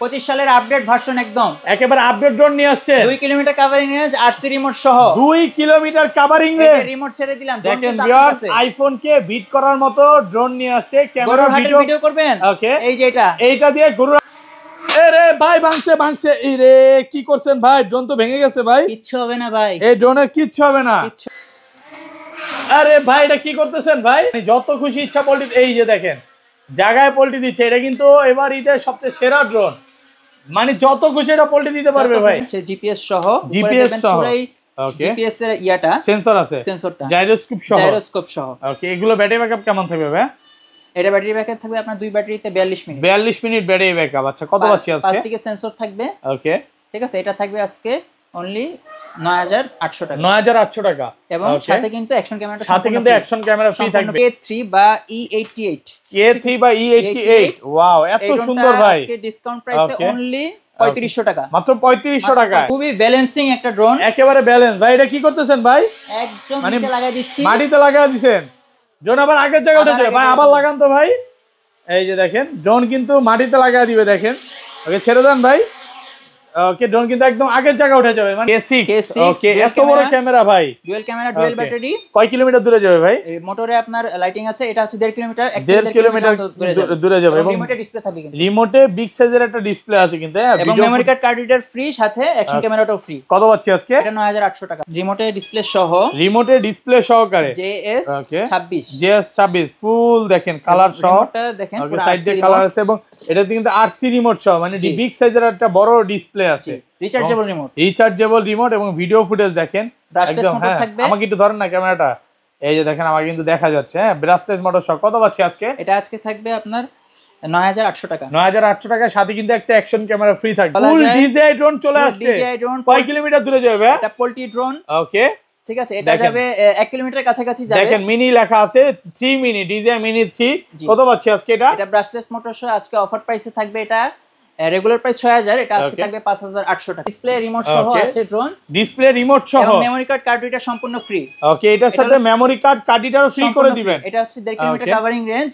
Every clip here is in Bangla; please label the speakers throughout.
Speaker 1: 25 সালের আপডেট ভার্সন একদম
Speaker 2: একেবারে আপডেট ড্রোন নিয়ে আসছে
Speaker 1: 2 kilometre covering range RC remote সহ
Speaker 2: 2 কিলোমিটার কভারিং রেঞ্জ
Speaker 1: রিমোট ছেড়ে দিলাম
Speaker 2: দেখেন ভিউয়ার্স আইফোন কে বিট করার মতো ড্রোন নিয়ে আসছে ক্যামেরা
Speaker 1: ভিডিও করবেন
Speaker 2: ওকে
Speaker 1: এই যে এইটা দিয়ে
Speaker 2: গরু আরে ভাই ভাঙছে এই রে কি করছেন ভাই ড্রোন তো ভেঙে গেছে ভাই
Speaker 1: কিচ্ছু হবে না ভাই
Speaker 2: এই ড্রোনের কিচ্ছু হবে না আরে ভাই এটা কি করতেছেন ভাই যত খুশি ইচ্ছা পল্টি এই যে দেখেন জায়গায় পল্টি দিচ্ছে এটা কিন্তু এবার ঈদের সবচেয়ে সেরা ড্রোন মানে যত খুশি এটা পল্টি দিতে পারবে ভাই
Speaker 1: জিপিএস সহ
Speaker 2: পুরাই ওকে
Speaker 1: জিপিএস এর ইয়াটা
Speaker 2: সেন্সর আছে
Speaker 1: সেন্সরটা
Speaker 2: জাইরোস্কোপ সহ ওকে এগুলো ব্যাটারি ব্যাকআপ কেমন থাকবে ভাই
Speaker 1: এটা ব্যাটারি ব্যাকআপ থাকবে আপনার দুই ব্যাটারিতে 42 মিনিট
Speaker 2: ব্যাটারি ব্যাকআপ আচ্ছা কত পাচ্ছি আজকে
Speaker 1: পাঁচ দিকে সেন্সর থাকবে
Speaker 2: ওকে
Speaker 1: ঠিক আছে এটা থাকবে আজকে অনলি 9800 টাকা
Speaker 2: 9800 টাকা
Speaker 1: এবং সাথে কিন্তু অ্যাকশন ক্যামেরা
Speaker 2: ফ্রি থাকবে
Speaker 1: K3 বা E88
Speaker 2: বা E88 ওয়াও এত সুন্দর ভাই
Speaker 1: আজকে ডিসকাউন্ট প্রাইসে অনলি 3500 টাকা
Speaker 2: মাত্র 3500 টাকা
Speaker 1: খুবই ব্যালেন্সিং একটা ড্রোন
Speaker 2: একেবারে ব্যালেন্স ভাই এটা কি করতেছেন ভাই
Speaker 1: একদম নিচে লাগাই দিচ্ছি
Speaker 2: মাটিতে লাগায় দিবেন ড্রোন আবার আগের জায়গায় উঠে যায় ভাই আবার লাগান তো ভাই এই যে দেখেন ড্রোন কিন্তু মাটিতে লাগায় দিবে দেখেন ওকে ছেড়ে দেন ভাই ওকে ড্রোন কিন্তু একদম আগের জায়গায় উঠে যাবে মানে K6 ওকে এত বড় ক্যামেরা ভাই
Speaker 1: ডুয়াল ক্যামেরা ডুয়াল ব্যাটারি
Speaker 2: কয় কিলোমিটার দূরে যাবে ভাই
Speaker 1: এই মোটরে আপনার লাইটিং আছে এটা হচ্ছে 1.5 কিলোমিটার
Speaker 2: 1.5 কিলোমিটার দূরে যাবে এবং
Speaker 1: রিমোটে ডিসপ্লে থাকবে কিন্তু
Speaker 2: রিমোটে বিগ সাইজের একটা ডিসপ্লে আছে কিন্তু
Speaker 1: এবং memory card card reader free সাথে অ্যাকশন ক্যামেরাটাও ফ্রি
Speaker 2: কত পাচ্ছি আজকে
Speaker 1: এটা 9800 টাকা রিমোটে ডিসপ্লে সহকারে
Speaker 2: JS
Speaker 1: 26
Speaker 2: ফুল দেখেন কালার সহ
Speaker 1: রিমোটটা দেখেন
Speaker 2: পুরো সাইড দিয়ে কালার আছে এবং এটাতে কিন্তু আরসি রিমোট সহ মানে বিগ সাইজের একটা বড় ডিসপ্লে আছে রিচার্জেবল রিমোট এবং ভিডিও ফুটেজ দেখেন একদম হ্যাঁ আমাকে একটু ধরেন না ক্যামেরাটা এই যে দেখেন আমাকে কিন্তু দেখা যাচ্ছে হ্যাঁ ব্রাশলেস মোটর সহ কত পাচ্ছি আজকে
Speaker 1: এটা আজকে থাকবে আপনার 9800 টাকা
Speaker 2: 9800 টাকার সাথে কিন্তু একটা অ্যাকশন ক্যামেরা ফ্রি থাকবে ফুল ডিজিআই ড্রোন চলে আসছে কয় কিলোমিটার দূরে যাবে
Speaker 1: এটা পোল্ট্রি ড্রোন
Speaker 2: ওকে
Speaker 1: ঠিক আছে এটা যাবে 1 কিলোমিটার কাছাকাছি যাবে
Speaker 2: দেখেন মিনি লেখা আছে 3 মিনি ডিজিআই মিনি 3 কত পাচ্ছি আজকে এটা
Speaker 1: ব্রাশলেস মোটর সহ আজকে অফার প্রাইসে থাকবে এটা রেগুলার প্রাইস 6000 এটা আজকে থাকবে 5800 টাকা ডিসপ্লে রিমোট সহ আছে ড্রোন
Speaker 2: ডিসপ্লে রিমোট সহ
Speaker 1: এবং মেমরি কার্ড কার্ড রিডার সম্পূর্ণ ফ্রি
Speaker 2: ওকে এটার সাথে মেমরি কার্ড কার্ড রিডারও ফ্রি করে দিবেন
Speaker 1: এটা হচ্ছে 1.5 কিলোমিটার কভারিং রেঞ্জ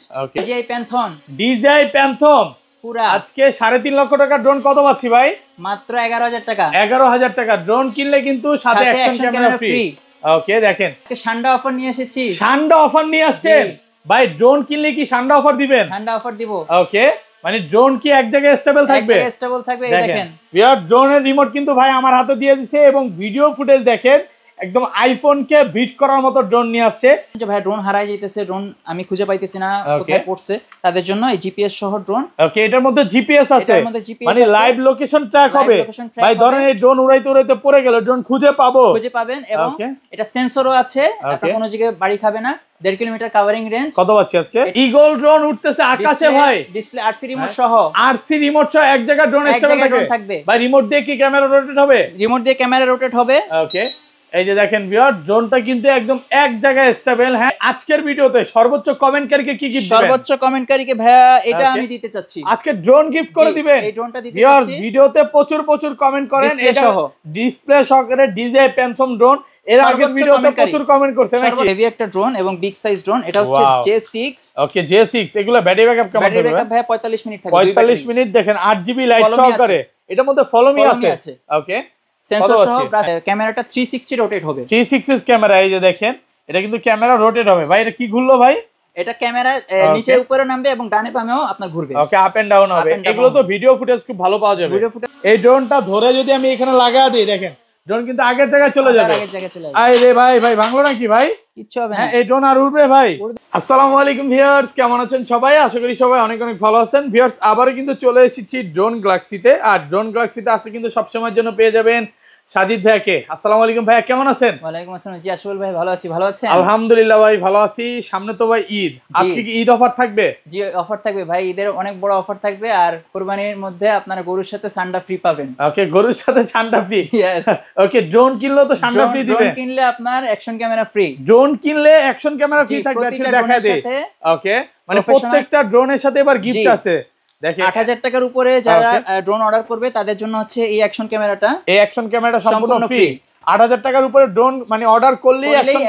Speaker 2: DJI প্যান্থন
Speaker 1: পুরা
Speaker 2: আজকে 3.5 লক্ষ টাকা ড্রোন কত পাচ্ছি ভাই
Speaker 1: মাত্র 11000 টাকা
Speaker 2: 11000 টাকা ড্রোন কিনলে কিন্তু সাথে অ্যাকশন ক্যামেরা ফ্রি ওকে দেখেন
Speaker 1: ঠান্ডা অফার নিয়ে এসেছি
Speaker 2: ঠান্ডা অফার নিয়ে আসছেন ভাই ড্রোন কিনলে কি ঠান্ডা অফার দিবেন
Speaker 1: ঠান্ডা অফার দিব
Speaker 2: ওকে মানে ড্রোন কি এক জায়গায় স্টেবল থাকবে
Speaker 1: এই দেখেন
Speaker 2: ভিউয়ার ড্রোনের রিমোট কিন্তু ভাই আমার হাতে দিয়ে দিয়েছে এবং ভিডিও ফুটেজ দেখেন একদম আইফোন কে বিট করার মতো ড্রোন নিয়ে আসছে
Speaker 1: যে ভাই ড্রোন হারায় যাইতেছে ড্রোন আমি খুঁজে পাইতেছি না কোথায় পড়ছে তাদের জন্য এই জিপিএস সহ ড্রোন
Speaker 2: ওকে এটার মধ্যে জিপিএস আছে মানে লাইভ লোকেশন ট্র্যাক হবে ভাই ধরেন এই ড্রোন উড়াইতে পড়ে গেল ড্রোন খুঁজে
Speaker 1: পাবেন এবং এটা সেন্সরও আছে আপনার কোনো জায়গায় বাড়ি খাবে না 1.5 কিলোমিটার কভারিং রেঞ্জ
Speaker 2: কত পাচ্ছি আজকে ইগল ড্রোন উঠতেছে আকাশে ভাই
Speaker 1: ডিসপ্লে আরসি রিমোট সহ
Speaker 2: এক জায়গা ড্রোন স্টেবল থাকবে ভাই রিমোট দিয়ে কি ক্যামেরা রোটেট হবে ওকে এই যে দেখেন ভিউয়ার ড্রোনটা কিন্তু একদম এক জায়গায় স্টেবল হ্যাঁ আজকের ভিডিওতে সর্বোচ্চ কমেন্টকারীকে কি গিফট দিবেন
Speaker 1: সর্বোচ্চ কমেন্টকারীকে ভাইয়া এটা আমি দিতে চাচ্ছি
Speaker 2: আজকে ড্রোন গিফট করে দিবেন
Speaker 1: এই ড্রোনটা দিতে চাচ্ছি
Speaker 2: ভিউয়ার্স ভিডিওতে প্রচুর কমেন্ট করেন এটা ডিসপ্লে সহকারে DJI প্যান্থম ড্রোন এর আগের ভিডিওতে প্রচুর কমেন্ট করছেন নাকি
Speaker 1: হেভি একটা ড্রোন এবং বিগ সাইজ ড্রোন এটা হচ্ছে J6
Speaker 2: ওকে J6 এগুলা ব্যাটারি ব্যাকআপ কেমন
Speaker 1: ব্যাটারি ব্যাকআপ ভাই 45 মিনিট থাকে
Speaker 2: 45 মিনিট দেখেন 8GB লাইট সহকারে এটার মধ্যে ফলো মি আছে ওকে
Speaker 1: সেন্সর সহ ক্যামেরাটা 360 রোটেট হবে
Speaker 2: 360 ক্যামেরা এই যে দেখেন এটা কিন্তু ক্যামেরা রোটেট হবে ভাই এটা কি ঘুরলো ভাই
Speaker 1: এটা ক্যামেরা নিচে উপরে নামবে এবং ডানে বামেও আপনার ঘুরবে
Speaker 2: ওকে আপ এন্ড ডাউন হবে এগুলো তো ভিডিও ফুটেজ খুব ভালো পাওয়া যাবে এই ড্রোনটা ধরে যদি আমি এখানে লাগা দিই দেখেন ড্রোন কিন্তু আগের জায়গায় চলে যাবে আই রে ভাই ভাঙলো নাকি ভাই
Speaker 1: কিচ্ছু হবে না
Speaker 2: এই ড্রোন আর উড়বে ভাই আসসালামু আলাইকুম ভিউয়ার্স কেমন আছেন সবাই আশা করি সবাই অনেক ভালো আছেন ভিউয়ার্স আবারো কিন্তু চলে এসেছি ড্রোন গ্যালাক্সিতে আর ড্রোন গ্যালাক্সিতে আসলে কিন্তু সব সময়ের জন্য পেয়ে যাবেন সাজিদ ভাইকে আসসালামু আলাইকুম ভাইয়া কেমন আছেন
Speaker 1: ওয়ালাইকুম আসসালাম জি আসল ভাই ভালো আছি ভালো আছেন
Speaker 2: আলহামদুলিল্লাহ ভাই ভালো আছি সামনে তো ভাই ঈদ আজকে কি ঈদ অফার থাকবে
Speaker 1: জি অফার থাকবে ভাই ঈদের অনেক বড় অফার থাকবে আর কুরবানির মধ্যে আপনারা গরুর সাথে সান্ডা ফ্রি পাবেন
Speaker 2: ওকে গরুর সাথে সান্ডা ফ্রি
Speaker 1: यस
Speaker 2: ওকে ড্রোন কিনলে তো সান্ডা ফ্রি দিবেন
Speaker 1: ড্রোন কিনলে আপনার অ্যাকশন ক্যামেরা ফ্রি
Speaker 2: ড্রোন কিনলে অ্যাকশন ক্যামেরা ফ্রি থাকবে আচ্ছা দেখায় দে ওকে মানে প্রত্যেকটা ড্রোনের সাথে এবার গিফট আছে দেখেন
Speaker 1: 8000 টাকার উপরে যারা ড্রোন অর্ডার করবে তাদের জন্য হচ্ছে এই অ্যাকশন ক্যামেরাটা সম্পূর্ণ ফ্রি
Speaker 2: 8000 টাকার উপরে ড্রোন মানে অর্ডার করলেই অ্যাকশন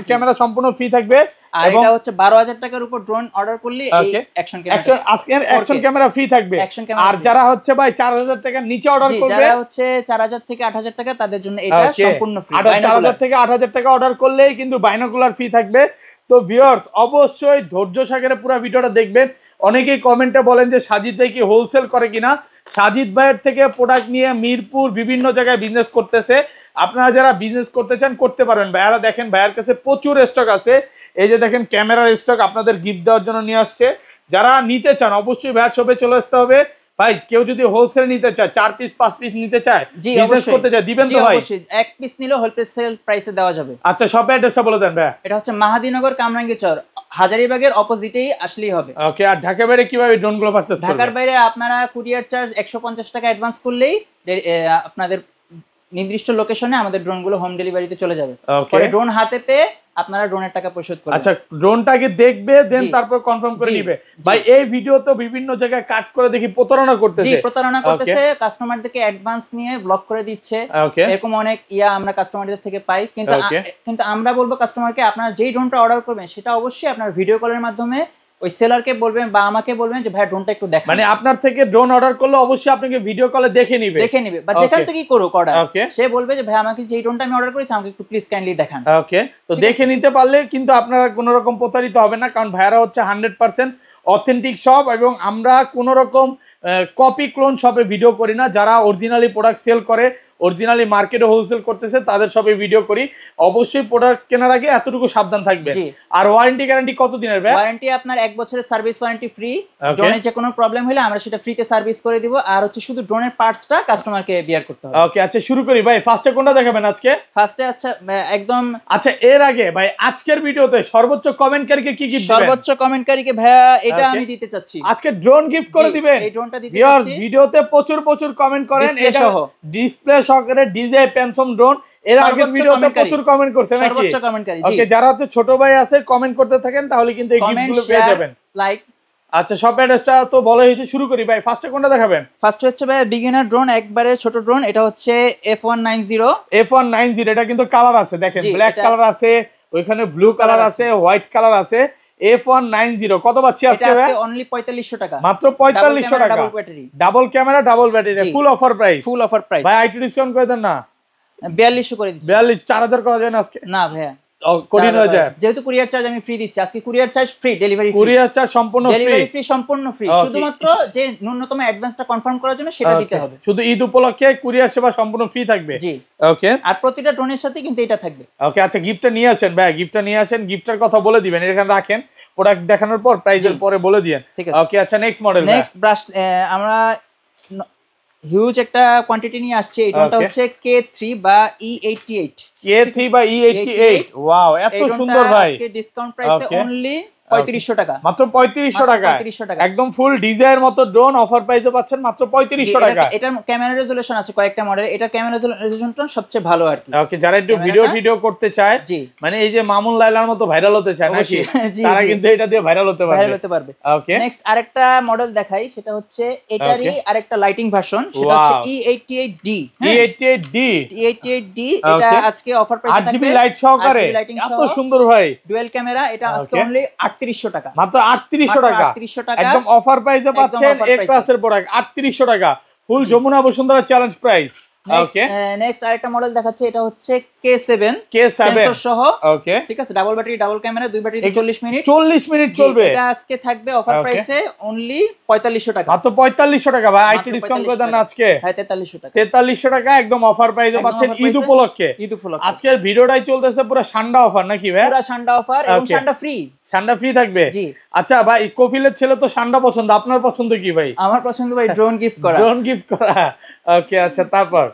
Speaker 2: ক্যামেরা সম্পূর্ণ ফ্রি থাকবে
Speaker 1: আর এটা হচ্ছে 12000 টাকার উপর ড্রোন অর্ডার করলে এই অ্যাকশন ক্যামেরা
Speaker 2: আজকে অ্যাকশন ক্যামেরা ফ্রি থাকবে। আর যারা হচ্ছে ভাই 4000 টাকার নিচে অর্ডার করবে,
Speaker 1: যারা হচ্ছে 4000 থেকে 8000 টাকা তাদের জন্য এটা সম্পূর্ণ ফ্রি।
Speaker 2: 4000 থেকে 8000 টাকা অর্ডার করলেই কিন্তু বাইনোকুলার ফ্রি থাকবে। তো ভিউয়ার্স অবশ্যই ধৈর্য সহকারে পুরো ভিডিওটা দেখবেন। অনেকেই কমেন্টে বলেন যে সাজিদ ভাই কি হোলসেল করে কিনা। সাজিদ ভাইয়ের থেকে প্রোডাক্ট নিয়ে মিরপুর বিভিন্ন জায়গায় বিজনেস করতেছে। আপনারা যারা বিজনেস করতে চান করতে পারবেন। ভাইয়ারা দেখেন ভাইয়ার কাছে প্রচুর স্টক আছে। এই যে দেখেন ক্যামেরার স্টক আপনাদের গিফট দেওয়ার জন্য নিয়ে আসছে। যারা নিতে চান অবশ্যই ভাইয়ার শপে চলে আসতে হবে। ভাই কেউ যদি হোলসেল নিতে চায় 4 পিস 5 পিস নিতে চায় বিজনেস করতে চায় দিবেন তো ভাই?
Speaker 1: অবশ্যই এক পিস নিলে হোলসেল প্রাইসে দেওয়া যাবে।
Speaker 2: আচ্ছা শপের অ্যাড্রেসটা বলে দেন ভাই।
Speaker 1: এটা হচ্ছে মাহাদীনগর কামরাঙ্গীরচর হাজারীবাগের অপোজিটেই আসলেই হবে।
Speaker 2: ওকে। আর ঢাকার বাইরে কিভাবে ড্রোনগুলো পারচেজ করবেন?
Speaker 1: ঢাকার বাইরে আপনারা কুরিয়ার চার্জ 150 টাকা অ্যাডভান্স করলেই আপনাদের নির্দিষ্ট লোকেশনে আমাদের ড্রোনগুলো হোম ডেলিভারিতে চলে যাবে। পরে ড্রোন হাতে পেয়ে আপনারা ড্রোনের টাকা পরিশোধ করবেন।
Speaker 2: আচ্ছা ড্রোনটাকে দেখবে দেন তারপর কনফার্ম করে নিবে। ভাই এই ভিডিও তো বিভিন্ন জায়গায় কাট করে দেখি প্রতারণা করতেছে।
Speaker 1: জি প্রতারণা করতেছে, কাস্টমারদেরকে অ্যাডভান্স নিয়ে ব্লক করে দিচ্ছে। এরকম অনেক আমরা কাস্টমারদের থেকে পাই। কিন্তু আমরা বলবো কাস্টমারকে আপনারা যেই ড্রোনটা অর্ডার করবেন সেটা অবশ্যই আপনার ভিডিও কলের মাধ্যমে ওই সেলারকে বলবেন বা আমাকে বলবেন যে ভাই ড্রোনটা একটু দেখান।
Speaker 2: মানে আপনার থেকে ড্রোন অর্ডার করলে অবশ্যই আপনাকে ভিডিও কলে দেখে নিবে
Speaker 1: বা যেখান থেকেই করুক অর্ডার, সে বলবে যে ভাই আমাকে যেই ড্রোনটা আমি অর্ডার করেছি আমাকে একটু প্লিজ কাইন্ডলি দেখান।
Speaker 2: ওকে। তো দেখে নিতে পারলে কিন্তু আপনারা কোনো রকম প্রতারিত হবে না, কারণ ভাইয়ারা হচ্ছে 100% অথেন্টিক শপ এবং আমরা কোনো রকম কপি ক্লোন শপে ভিডিও করি না। যারা অরিজিনালি প্রোডাক্ট সেল করে অরিজিনালি মার্কেটে হোলসেল করতেছে তাদের সবে ভিডিও করি। অবশ্যই প্রোডাক্ট কেনার আগে এতটুকু সাবধান থাকবে। আর ওয়ারেন্টি গ্যারান্টি কত দিনের ভাই?
Speaker 1: ওয়ারেন্টি আপনার 1 বছরের সার্ভিস ওয়ারেন্টি ফ্রি। ড্রোনের যে কোনো প্রবলেম হলে আমরা সেটা ফ্রিতে সার্ভিস করে দিব। আর হচ্ছে শুধু ড্রোনের পার্টসটা কাস্টমারকে বিয়ার করতে হবে।
Speaker 2: ওকে আচ্ছা শুরু করি ভাই। ফার্স্টে কোনটা দেখাবেন আজকে?
Speaker 1: ফার্স্টে আচ্ছা একদম
Speaker 2: আচ্ছা এর আগে ভাই আজকের ভিডিওতে সর্বোচ্চ কমেন্টকারীকে কি গিফট দিবেন?
Speaker 1: সর্বোচ্চ কমেন্টকারীকে ভাইয়া এটা আমি দিতে চাচ্ছি।
Speaker 2: আজকে ড্রোন গিফট করে দিবেন।
Speaker 1: এই ড্রোনটা দিতে চাচ্ছি।
Speaker 2: ভিডিওতে প্রচুর কমেন্ট করেন। এটা ডিসপ্লে সহকারে ডিজে প্যান্থম ড্রোন। এর আগের ভিডিওতে প্রচুর কমেন্ট করছেন নাকি?
Speaker 1: সর্বোচ্চ কমেন্টকারী।
Speaker 2: ওকে যারা হচ্ছে ছোট ভাই আছে কমেন্ট করতে থাকেন তাহলে কিন্তু এই গিফটগুলো পেয়ে যাবেন।
Speaker 1: লাইক
Speaker 2: আচ্ছা শপ অ্যাড্রেসটা তো বলা হয়েছে, শুরু করি ভাই। ফার্স্টে কোনটা দেখাবেন?
Speaker 1: ফার্স্ট হচ্ছে ভাই বিগিনার ড্রোন, একবারে ছোট ড্রোন। এটা হচ্ছে
Speaker 2: F190 এটা কিন্তু কালার আছে দেখেন, ব্ল্যাক কালার আছে, ওইখানে ব্লু কালার আছে, হোয়াইট কালার আছে। F190 কত পাচ্ছি আজকে ভাই?
Speaker 1: অনলি 4500 টাকা,
Speaker 2: মাত্র 4500 টাকা।
Speaker 1: Double battery,
Speaker 2: double camera, double battery, full offer price.
Speaker 1: Full offer price
Speaker 2: ভাই আইটি ডিসকাউন্ট করে দেন না?
Speaker 1: 4200 করে দিচ্ছি।
Speaker 2: 42 4000 করা যায় না আজকে?
Speaker 1: না ভাইয়া
Speaker 2: কঠিন হয়ে যায়।
Speaker 1: যেহেতু কুরিয়ার চার্জ আমি ফ্রি দিচ্ছি আজকে। Courier charge free, delivery
Speaker 2: courier charge সম্পূর্ণ ফ্রি,
Speaker 1: ডেলিভারি ফ্রি সম্পূর্ণ ফ্রি। শুধুমাত্র যে ন্যূনতম অ্যাডভান্সটা কনফার্ম করার জন্য সেটা দিতে হবে।
Speaker 2: শুধু ঈদ উপলক্ষে কুরিয়ার সেবা সম্পূর্ণ ফ্রি থাকবে।
Speaker 1: জি
Speaker 2: ওকে।
Speaker 1: আর প্রতিটা ড্রোনের সাথে কিন্তু এটা থাকবে।
Speaker 2: ওকে আচ্ছা গিফটটা নিয়ে আসেন ভাই, গিফটটা নিয়ে আসেন। গিফটের কথা বলে দিবেন, এখানে রাখেন, প্রোডাক্ট দেখানোর পর প্রাইজের পরে বলে দিয়েন।
Speaker 1: ঠিক আছে
Speaker 2: ওকে আচ্ছা নেক্সট মডেল।
Speaker 1: নেক্সট ব্রাশ আমরা হিউজ একটা কোয়ান্টিটি নিয়ে আসছে। এটা হচ্ছে K3 বা E88।
Speaker 2: K3 বা E88 ওয়াও এত সুন্দর ভাই।
Speaker 1: আজকে ডিসকাউন্ট প্রাইসে অনলি 3500 টাকা,
Speaker 2: মাত্র 3500 টাকা। একদম ফুল ডিজাইনের মতো ড্রোন অফার প্রাইসে পাচ্ছেন মাত্র 3500 টাকা।
Speaker 1: এটার ক্যামেরা রেজোলিউশন আছে কয়েকটা মডেল, এটা ক্যামেরা রেজোলিউশনটা সবচেয়ে ভালো আর কি।
Speaker 2: ওকে যারা একটু ভিডিও করতে চায়, মানে এই যে মামুন লাইলার মতো ভাইরাল হতে চায় নাকি, তারা কিন্তু এটা দিয়ে ভাইরাল হতে পারবে। ওকে নেক্সট
Speaker 1: আরেকটা মডেল দেখাই, সেটা হচ্ছে এটারই আরেকটা লাইটিং ভার্সন, সেটা হচ্ছে E88D। E88D এটা আজকে অফার প্রাইসে থাকবে
Speaker 2: 8GB লাইট সহকারে, এত সুন্দর ভাই।
Speaker 1: ডুয়াল ক্যামেরা, এটা আজকে অনলি 3800 টাকা,
Speaker 2: মাত্র 3800 টাকা। একদম অফার প্রাইসে পাচ্ছেন এ ক্লাসের প্রোডাক্ট 3800 টাকা, full Jamuna Bashundhara challenge price. Okay
Speaker 1: next আরেকটা মডেল দেখাচ্ছে, এটা হচ্ছে K7
Speaker 2: সেন্সর
Speaker 1: সহ।
Speaker 2: ওকে
Speaker 1: ঠিক আছে, ডাবল ব্যাটারি, ডাবল ক্যামেরা, দুই ব্যাটারিতে 40 মিনিট
Speaker 2: চলবে।
Speaker 1: এটা আজকে থাকবে অফার প্রাইসে অনলি 4500 টাকা,
Speaker 2: মাত্র 4500 টাকা। ভাই আইটি ডিসকাউন্ট করে দেন আজকে?
Speaker 1: হ্যাঁ 4300 টাকা।
Speaker 2: 4300 টাকা একদম অফার প্রাইসে পাচ্ছেন ঈদ উপলক্ষে। আজকের ভিডিওটাই চলতেছে পুরো সান্ডা অফার নাকি ভাই?
Speaker 1: পুরো সান্ডা অফার এবং সান্ডা ফ্রি
Speaker 2: থাকবে।
Speaker 1: জি
Speaker 2: আচ্ছা ভাই কফিলের ছেলে তো সান্ডা পছন্দ, আপনার পছন্দ কি ভাই?
Speaker 1: আমার পছন্দ ভাই ড্রোন গিফট করা।
Speaker 2: ওকে আচ্ছা তারপর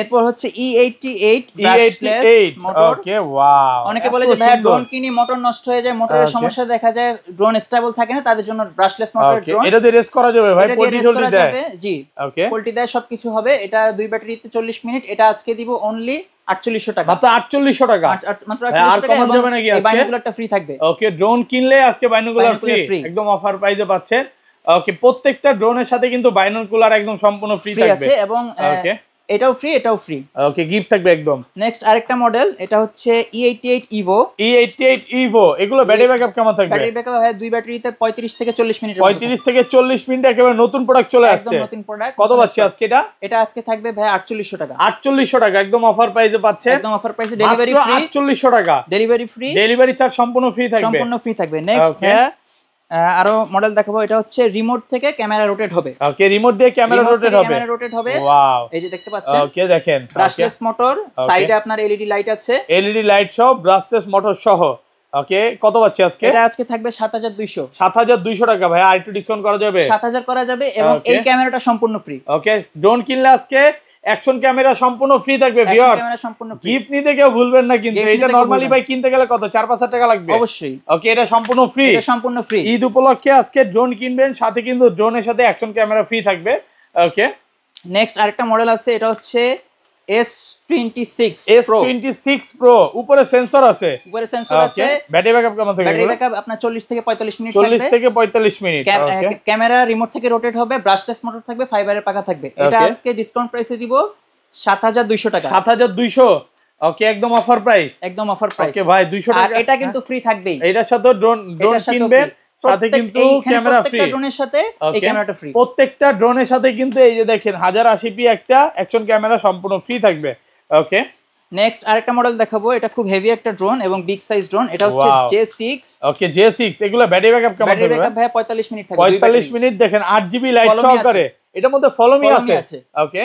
Speaker 1: এরপর হচ্ছে E88 মোটর।
Speaker 2: Okay wow.
Speaker 1: অনেকে বলে যে ভাই ড্রোন কিনি মোটর নষ্ট হয়ে যায়, মোটরের সমস্যা দেখা যায়, ড্রোন স্টেবল থাকে না, তাদের জন্য ব্রাশলেস মোটরের ড্রোন।
Speaker 2: এটা দিয়ে রেস করা যাবে ভাই? পোল্টি দেয়?
Speaker 1: জি ওকে পোল্টি দেয়, সবকিছু হবে। এটা দুই ব্যাটারিতে 40 মিনিট। এটা আজকে দিব অনলি 4800 টাকা,
Speaker 2: মাত্র 4800 টাকা।
Speaker 1: মাত্র 4800 টাকা।
Speaker 2: কম যাবে নাকি আজকে?
Speaker 1: বাইনোকুলারটা ফ্রি থাকবে।
Speaker 2: ওকে ড্রোন কিনলে আজকে বাইনোকুলার ফ্রি, একদম অফার প্রাইসে পাচ্ছেন। ওকে প্রত্যেকটা ড্রোনের সাথে কিন্তু বাইনোকুলার একদম সম্পূর্ণ ফ্রি থাকবে
Speaker 1: এবং এটাও ফ্রি, এটাও ফ্রি।
Speaker 2: ওকে, গিফট থাকবে একদম।
Speaker 1: নেক্সট আরেকটা মডেল, এটা হচ্ছে E88 Evo।
Speaker 2: E88 Evo, এগুলো ব্যাটারি ব্যাকআপ কেমন থাকবে?
Speaker 1: ব্যাটারি ব্যাকআপ হয় দুই ব্যাটারিতে 35 থেকে 40 মিনিট।
Speaker 2: 35 থেকে 40 মিনিট, একেবারে নতুন প্রোডাক্ট চলে আসছে,
Speaker 1: একদম নতুন প্রোডাক্ট।
Speaker 2: কত পাচ্ছি আজকে এটা?
Speaker 1: এটা আজকে থাকবে ভাই 4800 টাকা।
Speaker 2: 4800 টাকা একদম অফার প্রাইসে পাচ্ছেন।
Speaker 1: একদম অফার প্রাইসে, ডেলিভারি ফ্রি।
Speaker 2: 4800 টাকা
Speaker 1: ডেলিভারি ফ্রি,
Speaker 2: ডেলিভারি চার্জ সম্পূর্ণ ফ্রি থাকবে,
Speaker 1: সম্পূর্ণ ফ্রি থাকবে। নেক্সট আরো মডেল দেখাবো, এটা হচ্ছে রিমোট থেকে ক্যামেরা রোটেট হবে।
Speaker 2: ওকে, রিমোট দিয়ে ক্যামেরা রোটেট হবে। ওয়াও,
Speaker 1: এই যে দেখতে পাচ্ছেন।
Speaker 2: ওকে, দেখেন
Speaker 1: ব্রাশলেস মোটর, সাইডে আপনার এলইডি লাইট আছে,
Speaker 2: এলইডি লাইট সহ, ব্রাশলেস মোটর সহ। ওকে, কত পাচ্ছি আজকে?
Speaker 1: এটা আজকে থাকবে 7200।
Speaker 2: 7200 টাকা ভাই, আর একটু ডিসকাউন্ট করা যাবে?
Speaker 1: 7000 করা যাবে, এবং এই ক্যামেরাটা সম্পূর্ণ ফ্রি।
Speaker 2: ওকে, ড্রোন কিনলে আজকে অ্যাকশন ক্যামেরা সম্পূর্ণ ফ্রি থাকবে ভিউয়ার্স।
Speaker 1: ক্যামেরা সম্পূর্ণ ফ্রি,
Speaker 2: গিফট নিতে কেউ ভুলবেন না কিন্তু। এটা নরমালি ভাই কিনতে গেলে কত 4-5 টাকা লাগবে
Speaker 1: অবশ্যই।
Speaker 2: ওকে, এটা সম্পূর্ণ ফ্রি,
Speaker 1: এটা সম্পূর্ণ ফ্রি।
Speaker 2: ঈদ উপলক্ষে আজকে ড্রোন কিনবেন, সাথে কিন্তু ড্রোনের সাথে অ্যাকশন ক্যামেরা ফ্রি থাকবে। ওকে,
Speaker 1: নেক্সট আরেকটা মডেল আছে, এটা হচ্ছে
Speaker 2: S26 Pro, উপরে সেন্সর আছে,
Speaker 1: উপরে সেন্সর আছে।
Speaker 2: ব্যাটারি ব্যাকআপ কেমন থাকবে?
Speaker 1: ব্যাটারি ব্যাকআপ আপনার 40 থেকে 45 মিনিট
Speaker 2: 40 থেকে 45 মিনিট।
Speaker 1: ক্যামেরা রিমোট থেকে রোটেট হবে, ব্রাশলেস মোটর থাকবে, ফাইবারের পাখা থাকবে। এটা আজকে ডিসকাউন্ট প্রাইসে দিব 7200 টাকা।
Speaker 2: 7200, ওকে, একদম অফার প্রাইস,
Speaker 1: একদম অফার প্রাইস।
Speaker 2: ওকে ভাই, 200 টাকা।
Speaker 1: এটা কিন্তু ফ্রি থাকবেই,
Speaker 2: এটার সাথে ড্রোন কিনবেন, সাথে কিন্তু ক্যামেরা ফ্রি।
Speaker 1: প্রত্যেকটা ড্রোনের সাথে এই ক্যামেরাটা ফ্রি।
Speaker 2: প্রত্যেকটা ড্রোনের সাথে কিন্তু এই যে দেখেন 1080p একটা অ্যাকশন ক্যামেরা সম্পূর্ণ ফ্রি থাকবে। ওকে,
Speaker 1: নেক্সট আরেকটা মডেল দেখাবো, এটা খুব হেভি একটা ড্রোন এবং বিগ সাইজ ড্রোন। এটা হচ্ছে J6।
Speaker 2: ওকে, J6, এগুলো ব্যাটারি ব্যাকআপ কেমন থাকবে?
Speaker 1: ব্যাটারি ব্যাকআপ ভাই 45 মিনিট থাকবে।
Speaker 2: 45 মিনিট, দেখেন 8GB লাইট সহকারে, এটার মধ্যে ফলো মি আছে। ওকে,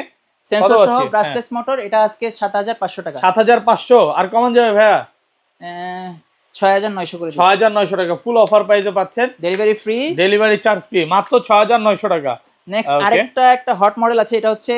Speaker 1: সেন্সর সহ ব্রাশলেস মোটর। এটা আজকে 7500 টাকা।
Speaker 2: 7500, আর কমন যাবে ভাইয়া?
Speaker 1: 6900 করে।
Speaker 2: 6900 টাকা ফুল অফার প্রাইসে পাচ্ছেন,
Speaker 1: delivery free,
Speaker 2: delivery charge free, মাত্র 6900 টাকা।
Speaker 1: নেক্সট আরেকটা একটা হট মডেল আছে, এটা হচ্ছে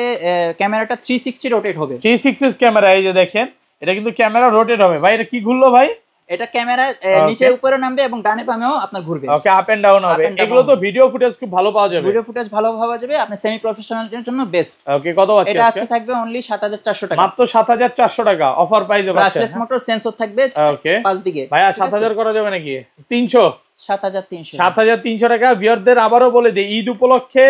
Speaker 1: ক্যামেরাটা 360 রোটেট হবে।
Speaker 2: 360 ক্যামেরা, এই যে দেখেন, এটা কিন্তু ক্যামেরা রোটেট হবে ভাই। এটা কি ঘুরলো ভাই?
Speaker 1: এটা ক্যামেরা নিচে উপরে নামবে এবং ডানে বামেও আপনার ঘুরবে।
Speaker 2: ওকে, আপ এন্ড ডাউন হবে। এগুলো তো ভিডিও ফুটেজ খুব ভালো পাওয়া যাবে,
Speaker 1: ভিডিও ফুটেজ ভালো পাওয়া যাবে, আপনি সেমি প্রফেশনালদের জন্য বেস্ট।
Speaker 2: ওকে, কত পাচ্ছেন?
Speaker 1: এটা আজকে থাকবে অনলি 7400 টাকা,
Speaker 2: মাত্র 7400 টাকা অফার প্রাইসে পাচ্ছেন।
Speaker 1: ব্রাশলেস মোটর, সেন্সর থাকবে
Speaker 2: ওকে,
Speaker 1: পাঁচ দিকে।
Speaker 2: ভাইয়া 7000 করা যাবে নাকি? 300,
Speaker 1: 7300
Speaker 2: টাকা। ভিউয়ারদের আবারও বলে দেই, ঈদ উপলক্ষে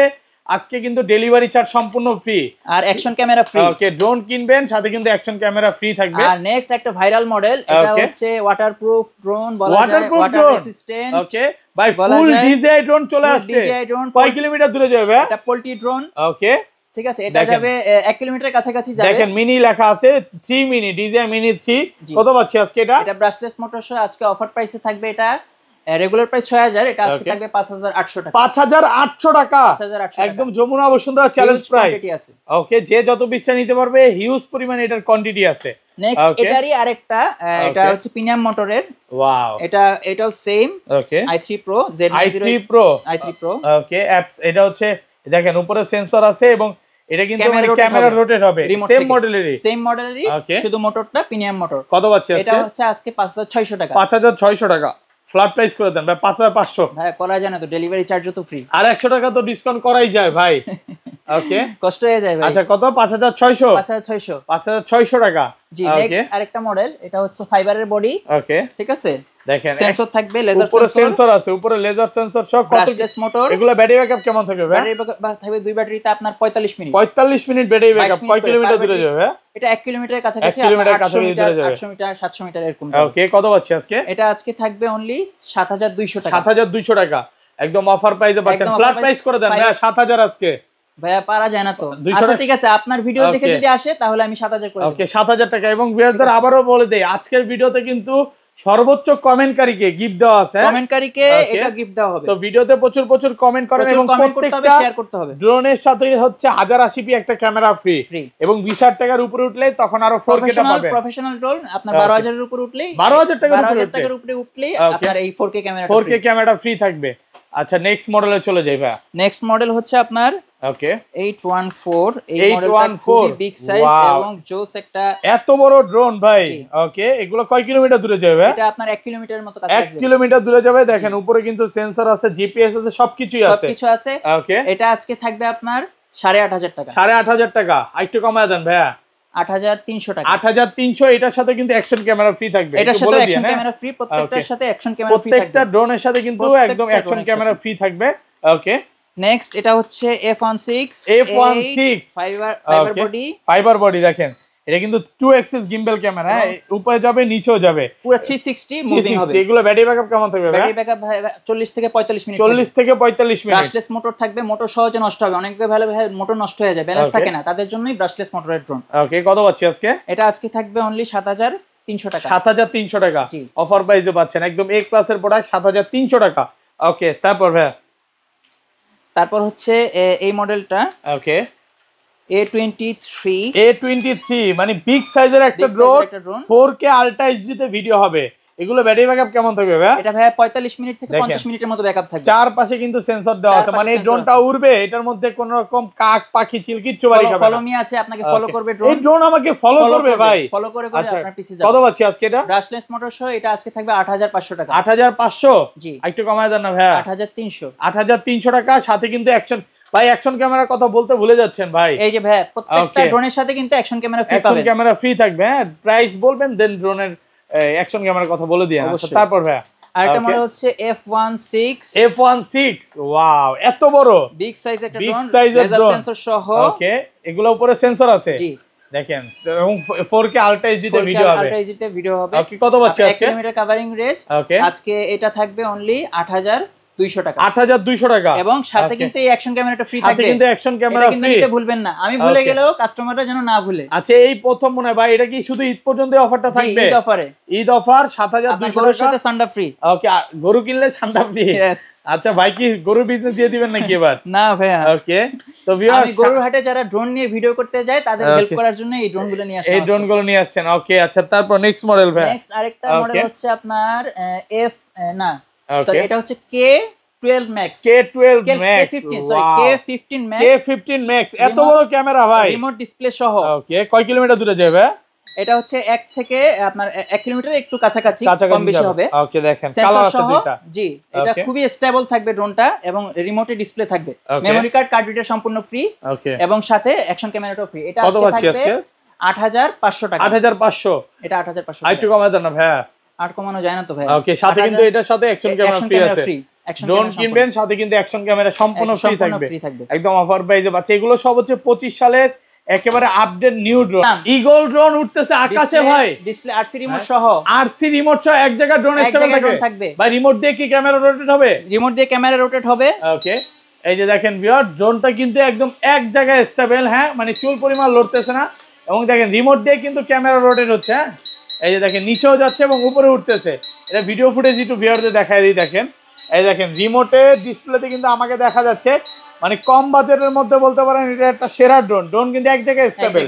Speaker 2: আজকে কিন্তু ডেলিভারি চার্জ সম্পূর্ণ ফ্রি,
Speaker 1: আর অ্যাকশন ক্যামেরা ফ্রি।
Speaker 2: ওকে, ড্রোন কিনবেন, সাথে কিন্তু অ্যাকশন ক্যামেরা ফ্রি থাকবে।
Speaker 1: আর নেক্সট একটা ভাইরাল মডেল, এটা হচ্ছে ওয়াটারপ্রুফ ড্রোন, বলা যায় ওয়াটার রেসিস্ট্যান্ট।
Speaker 2: ওকে ভাই, ফুল ডিজিআই ড্রোন চলে আসছে।
Speaker 1: ডিজিআই ড্রোন
Speaker 2: কয় কিলোমিটার দূরে যাবে?
Speaker 1: এটা পোল্ট্রি ড্রোন।
Speaker 2: ওকে,
Speaker 1: ঠিক আছে, এটা যাবে 1 কিলোমিটার কাছাকাছি যাবে।
Speaker 2: দেখেন মিনি লেখা আছে, 3 মিনি, ডিজিআই মিনি 3। কত পাচ্ছি আজকে এটা?
Speaker 1: এটা ব্রাশলেস মোটর সহ আজকে অফার প্রাইসে থাকবে। এটা রেগুলার প্রাইস 6000, এটা আজকে থাকবে 5800 টাকা।
Speaker 2: 5800 টাকা, একদম যমুনা বসুন্ধরা চ্যালেঞ্জ প্রাইস। ওকে, যে যত বিচ্ছা নিতে পারবে, হিউজ পরিমাণে এটার কোয়ান্টিটি আছে।
Speaker 1: নেক্সট এটারই আরেকটা, এটা হচ্ছে প্রিমিয়াম মোটরের।
Speaker 2: ওয়াও,
Speaker 1: এটাও সেম।
Speaker 2: ওকে,
Speaker 1: i3 Pro,
Speaker 2: i3 Pro,
Speaker 1: i3 Pro।
Speaker 2: ওকে, অ্যাপস, এটা হচ্ছে দেখেন উপরে সেন্সর আছে, এবং এটা কিন্তু মানে ক্যামেরা রোটেট হবে, সেম মডেলেরই, শুধু মোটরটা প্রিমিয়াম মোটর। কত পাচ্ছি আজকে?
Speaker 1: এটা হচ্ছে আজকে 5600 টাকা।
Speaker 2: 5600 টাকা ফ্ল্যাট প্রাইস করে দেন ভাই। 5500
Speaker 1: ভাই করা যায় না তো, ডেলিভারি চার্জও তো ফ্রি।
Speaker 2: আর 100 টাকা তো ডিসকাউন্ট করাই যায় ভাই। ওকে,
Speaker 1: কষ্ট হয়ে যায় ভাই।
Speaker 2: আচ্ছা, কত? 5600,
Speaker 1: 5600
Speaker 2: টাকা।
Speaker 1: জি, নেক্সট আরেকটা মডেল, এটা হচ্ছে ফাইবারের বডি।
Speaker 2: ওকে,
Speaker 1: ঠিক আছে,
Speaker 2: দেখেন
Speaker 1: সেন্সর থাকবে, লেজার
Speaker 2: উপরে সেন্সর আছে, উপরে লেজার সেন্সর সব। কত
Speaker 1: মোটর?
Speaker 2: এগুলা ব্যাটারি ব্যাকআপ কেমন থাকবে ভাই?
Speaker 1: ব্যাটারি ব্যাকআপ থাকবে দুই ব্যাটারিতে আপনার 45 মিনিট।
Speaker 2: 45 minute battery backup. কয় কিলোমিটার দূরে যাবে?
Speaker 1: এটা 1 কিলোমিটারের কাছাকাছি,
Speaker 2: 1 কিলোমিটার কাছাকাছি দূরে যাবে,
Speaker 1: 800 মিটার 700 মিটার এরকম।
Speaker 2: ওকে, কত পাচ্ছি আজকে?
Speaker 1: এটা আজকে থাকবে অনলি 7200 টাকা।
Speaker 2: 7200 টাকা, একদম অফার প্রাইসে পাচ্ছেন। ফ্ল্যাট প্রাইস করে দেন ভাই 7000 আজকে।
Speaker 1: ভাইয়া পারা যায় না তো। আচ্ছা ঠিক আছে, আপনার ভিডিও দেখে যদি আসে তাহলে আমি 7000 করে দেব।
Speaker 2: ওকে, 7000 টাকা। এবং ভিউয়ারদের আবারো বলে দেই, আজকের ভিডিওতে কিন্তু সর্বোচ্চ কমেন্টকারীকে গিফট দেওয়া আছে।
Speaker 1: কমেন্টকারীকে এটা গিফট দেওয়া হবে।
Speaker 2: তো ভিডিওতে প্রচুর প্রচুর কমেন্ট করেন, এবং প্রত্যেকটা
Speaker 1: শেয়ার করতে হবে।
Speaker 2: ড্রোনের সাথে হচ্ছে 1080p একটা ক্যামেরা ফ্রি, এবং 20000 টাকার উপরে উঠলে তখন আরো 4K টা পাবেন।
Speaker 1: প্রফেশনাল ড্রোন আপনার 12000 এর উপরে উঠলেই,
Speaker 2: 12000 টাকার
Speaker 1: উপরে উঠলেই আপনার এই 4K ক্যামেরা
Speaker 2: ফ্রি থাকবে। আচ্ছা, নেক্সট মডেলে চলে যাই ভাই।
Speaker 1: নেক্সট মডেল হচ্ছে আপনার
Speaker 2: ওকে
Speaker 1: 814। এই মডেলটা খুবই বিগ সাইজ এবং জোস একটা
Speaker 2: এত বড় ড্রোন ভাই। ওকে, এগুলো কয় কিলোমিটার দূরে যাবে?
Speaker 1: এটা আপনার 1 কিলোমিটারের মতো কাছে
Speaker 2: 1 কিলোমিটার দূরে যাবে। দেখেন উপরে কিন্তু সেন্সর আছে, জিপিএস আছে, সবকিছুই আছে,
Speaker 1: সবকিছু আছে।
Speaker 2: ওকে,
Speaker 1: এটা আজকে থাকবে আপনার 8500 টাকা।
Speaker 2: 8500 টাকা, একটু কমায় দেন ভাইয়া।
Speaker 1: 8300 টাকা।
Speaker 2: 8300। এটার সাথে কিন্তু অ্যাকশন ক্যামেরা ফ্রি থাকবে।
Speaker 1: এটার সাথে অ্যাকশন ক্যামেরা ফ্রি, প্রত্যেকটার সাথে অ্যাকশন ক্যামেরা ফ্রি থাকবে।
Speaker 2: প্রত্যেকটা ড্রোনের সাথে কিন্তু একদম অ্যাকশন ক্যামেরা ফ্রি থাকবে। ওকে,
Speaker 1: নেক্সট এটা হচ্ছে
Speaker 2: F16 ফাইবার বডি দেখেন এটা কিন্তু 2 এক্সিস গিম্বল ক্যামেরা, উপরে যাবে নিচেও যাবে,
Speaker 1: পুরো 360 মুভিং হবে।
Speaker 2: এগুলো ব্যাটারি ব্যাকআপ কেমন থাকবে?
Speaker 1: ব্যাটারি ব্যাকআপ 40 থেকে 45 মিনিট।
Speaker 2: 40 থেকে 45 মিনিট।
Speaker 1: ব্রাশলেস মোটর থাকবে, মোটর সহজে নষ্ট হবে, অনেকে ভালো মোটর নষ্ট হয়ে যায়, ব্যালেন্স থাকে না, তাদের জন্যই ব্রাশলেস মোটরের ড্রোন।
Speaker 2: ওকে, কত পাচ্ছি আজকে?
Speaker 1: এটা আজকে থাকবে অনলি 7300 টাকা।
Speaker 2: 7300 টাকা অফার প্রাইসে পাচ্ছেন, একদম A ক্লাসের প্রোডাক্ট 7300 টাকা। ওকে,
Speaker 1: তারপর হচ্ছে এই মডেলটা।
Speaker 2: ওকে,
Speaker 1: A23
Speaker 2: মানে বিগ সাইজের একটা ড্রোন, 4K আলট্রা এইচডি তে ভিডিও হবে। এগুলো ব্যাটারি ব্যাকআপ কেমন থাকবে ভাই?
Speaker 1: এটা ভাই 45 মিনিট থেকে 50 মিনিটের মতো ব্যাকআপ থাকবে।
Speaker 2: চারপাশে কিন্তু সেন্সর দেওয়া আছে, মানে এই ড্রোনটা উড়বে, এটার মধ্যে কোনো রকম কাক পাখি চিল কিচ্ছু বাড়ি খাবে না।
Speaker 1: ফলো মি আছে, আপনাকে ফলো করবে ড্রোন।
Speaker 2: এই ড্রোন আমাকে ফলো করবে ভাই,
Speaker 1: ফলো করে আপনার পিছে যাবে।
Speaker 2: কত পাচ্ছি আজকে এটা?
Speaker 1: ব্রাশলেস মোটর সহ এটা আজকে থাকবে 8500 টাকা।
Speaker 2: 8500?
Speaker 1: জি,
Speaker 2: একটু কমায় দেন না ভাই। 8300 টাকা, সাথে কিন্তু অ্যাকশন ভাই, অ্যাকশন ক্যামেরার কথা বলতে ভুলে যাচ্ছেন ভাই।
Speaker 1: এই যে ভাই, প্রত্যেকটা ড্রোনের সাথে কিন্তু অ্যাকশন ক্যামেরা ফ্রি পাবেন।
Speaker 2: অ্যাকশন ক্যামেরা ফ্রি থাকবে, হ্যাঁ। প্রাইস বলবেন, দেন ড্রোনের অ্যাকশন ক্যামেরার কথা বলে দিন। তারপর ভাই
Speaker 1: আরেকটা মডেল হচ্ছে
Speaker 2: F16। ওয়াও, এত বড়
Speaker 1: বিগ সাইজ একটা ড্রোন,
Speaker 2: বিগ সাইজের ড্রোন
Speaker 1: সেন্সর সহ।
Speaker 2: ওকে, এগুলো উপরে সেন্সর আছে। জি দেখেন, এবং 4K আলট্রা এইচডি তে ভিডিও হবে।
Speaker 1: আলট্রা এইচডি তে ভিডিও হবে।
Speaker 2: ওকে, কত পাচ্ছি আজকে?
Speaker 1: 1 কিলোমিটার কভারিং রেঞ্জ।
Speaker 2: ওকে,
Speaker 1: আজকে এটা থাকবে অনলি 8200 টাকা।
Speaker 2: 8200 টাকা,
Speaker 1: এবং সাথে কিন্তু এই অ্যাকশন ক্যামেরাটা ফ্রি থাকবে।
Speaker 2: সাথে কিন্তু অ্যাকশন ক্যামেরা ফ্রি,
Speaker 1: এটা কিন্তু ভুলবেন না, আমি ভুলে গেলেও কাস্টমাররা যেন না ভুলে।
Speaker 2: আচ্ছা, এই প্রথম মনে হয় ভাই, এটা কি শুধু ঈদ পর্যন্ত অফারটা থাকবে?
Speaker 1: ঈদ অফারে,
Speaker 2: ঈদ অফার 7200 টাকা,
Speaker 1: সাথে সান্ডা ফ্রি।
Speaker 2: ওকে, গরু কিনলে সান্ডা ফ্রি।
Speaker 1: यस।
Speaker 2: আচ্ছা ভাই, কি গরু বিজনেস দিয়ে দিবেন নাকি এবার?
Speaker 1: না ভাইয়া।
Speaker 2: ওকে, তো ভিউয়ার্স,
Speaker 1: আমি গরুর হাটে যারা ড্রোন নিয়ে ভিডিও করতে যায় তাদের হেল্প করার জন্য এই ড্রোনগুলো নিয়ে আসছি।
Speaker 2: এই ড্রোনগুলো নিয়ে আসছেন। ওকে, আচ্ছা, তারপর নেক্সট মডেল ভাই।
Speaker 1: নেক্সট আরেকটা মডেল হচ্ছে আপনার সরি, এটা হচ্ছে K12 Max।
Speaker 2: K12 Max,
Speaker 1: K15 Max।
Speaker 2: K15 Max, এত বড় ক্যামেরা ভাই,
Speaker 1: রিমোট ডিসপ্লে সহ।
Speaker 2: ওকে, কয় কিলোমিটার দূরে যাবে?
Speaker 1: এটা হচ্ছে 1 থেকে আপনার 1 কিলোমিটার একটু কাছাকাছি, কম বেশি হবে।
Speaker 2: ওকে, দেখেন কালার আছে দুটো।
Speaker 1: জি, এটা খুবই স্টেবল থাকবে ড্রোনটা, এবং রিমোটে ডিসপ্লে থাকবে, মেমরি কার্ড, কার্ড রিডার সম্পূর্ণ ফ্রি,
Speaker 2: ওকে,
Speaker 1: এবং সাথে অ্যাকশন ক্যামেরাটাও ফ্রি। এটা আজকে থাকবে 8500 টাকা।
Speaker 2: 8500?
Speaker 1: এটা 8500
Speaker 2: টাকা। একটু কমায় দেন না ভাই।
Speaker 1: আর কমানো যায় না তো ভাই।
Speaker 2: ওকে, সাথে কিন্তু এটার সাথে অ্যাকশন ক্যামেরা ফ্রি আছে। ড্রোন কিনবেন, সাথে কিন্তু অ্যাকশন ক্যামেরা সম্পূর্ণ ফ্রি থাকবে, একদম অফার প্রাইসে পাচ্ছে। এগুলো সব হচ্ছে 25 সালের একেবারে update new drone. Eagle drone উঠতেছে আকাশে ভাই,
Speaker 1: ডিসপ্লে আরসি রিমোট সহ।
Speaker 2: আরসি রিমোট সহ এক জায়গায় ড্রোন স্টেবল থাকবে ভাই। রিমোট দিয়ে কি ক্যামেরা রোটেট হবে?
Speaker 1: রিমোট দিয়ে ক্যামেরা রোটেট হবে।
Speaker 2: ওকে, এই যে দেখেন ভিউয়ার, ড্রোনটা কিন্তু একদম এক জায়গায় স্টেবল, হ্যাঁ, মানে চুল পরিমাণ লড়তেছে না। এবং দেখেন রিমোট দিয়ে কিন্তু ক্যামেরা রোটেট হচ্ছে, হ্যাঁ। এই যে দেখেন, নিচেও যাচ্ছে এবং উপরে উঠতেছে। এটা ভিডিও ফুটেজ একটু ভিউয়ারদের দেখাই দিই। দেখেন, এই দেখেন, রিমোটে ডিসপ্লেতে কিন্তু আমাকে দেখা যাচ্ছে, মানে কম বাজেটের মধ্যে বলতে পারেন এটা একটা সেরা ড্রোন। ড্রোন কিন্তু এক জায়গায় স্টেবল,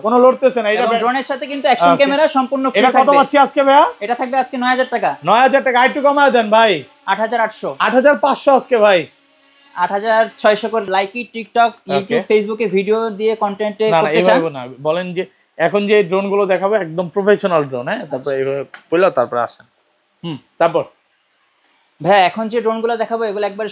Speaker 2: কোনো লড়তেছে না। এটা
Speaker 1: ড্রোনের সাথে কিন্তু অ্যাকশন ক্যামেরা সম্পূর্ণ ফ্রি থাকবে।
Speaker 2: এটা কত পাচ্ছি আজকে ভাইয়া?
Speaker 1: এটা থাকবে আজকে 9000 টাকা।
Speaker 2: 9000 টাকা, একটু কমায় দেন ভাই।
Speaker 1: 8800।
Speaker 2: 8500 আজকে ভাই।
Speaker 1: 8600 করে। লাইকি, টিকটক, ইউটিউব, ফেসবুকে ভিডিও দিয়ে কন্টেন্টে করতে চান
Speaker 2: না, বলেন যে এখন যে ড্রোন গুলো দেখাবো একদম প্রফেশনাল ড্রোন, হ্যাঁ। তারপর এইভাবে বললো, তারপর আসেন। তারপর
Speaker 1: ভাই, এখন যে ড্রোনগুলো দেখাবো এগুলো একবার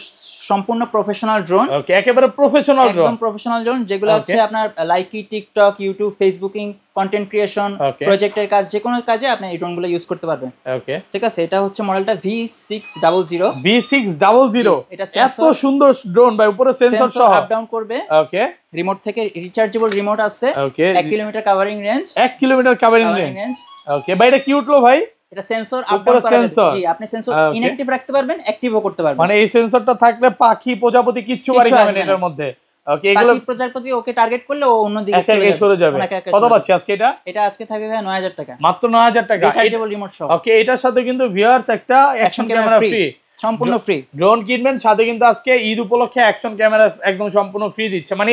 Speaker 1: সম্পূর্ণ প্রফেশনাল ড্রোন।
Speaker 2: ওকে, একেবারে প্রফেশনাল ড্রোন,
Speaker 1: একদম প্রফেশনাল ড্রোন, যেগুলো হচ্ছে আপনার Likee, TikTok, YouTube, Facebooking, content creation, প্রজেক্টের কাজ, যে কোনো কাজে আপনি এই ড্রোনগুলো ইউজ করতে পারবেন।
Speaker 2: ওকে,
Speaker 1: ঠিক আছে। এটা হচ্ছে মডেলটা V600।
Speaker 2: V600, এটা এত সুন্দর ড্রোন ভাই, উপরে সেন্সর সহ
Speaker 1: আপ ডাউন করবে।
Speaker 2: ওকে,
Speaker 1: রিমোট থেকে রিচার্জেবল রিমোট আছে।
Speaker 2: Okay,
Speaker 1: 1 kilometre covering range.
Speaker 2: 1 kilometre covering range. Okay ভাই, এটা কি উঠলো ভাই?
Speaker 1: এটা সেন্সর আপ ডাউন করা যাবে। জি, আপনি সেন্সর ইনঅ্যাকটিভ রাখতে পারবেন, অ্যাক্টিভও করতে পারবেন।
Speaker 2: মানে এই সেন্সরটা থাকলে পাখি প্রজাপতি কিচ্ছু বাড়ি খাবে না এটার মধ্যে। ওকে, এগুলো
Speaker 1: পাখি প্রজাপতি ওকে টার্গেট করলে ও অন্য দিকে
Speaker 2: সরে যাবে। কত পাচ্ছি আজকে এটা?
Speaker 1: এটা আজকে থাকবে ভাই 9000 টাকা।
Speaker 2: মাত্র 9000 টাকা,
Speaker 1: রিচার্জেবল রিমোট সহ।
Speaker 2: ওকে, এটার সাথে কিন্তু ভিউয়ার্স একটা অ্যাকশন ক্যামেরা ফ্রি,
Speaker 1: সম্পূর্ণ ফ্রি।
Speaker 2: ড্রোন কিনবেন, সাথে কিন্তু আজকে ঈদ উপলক্ষে অ্যাকশন ক্যামেরা একদম সম্পূর্ণ ফ্রি দিচ্ছে। মানে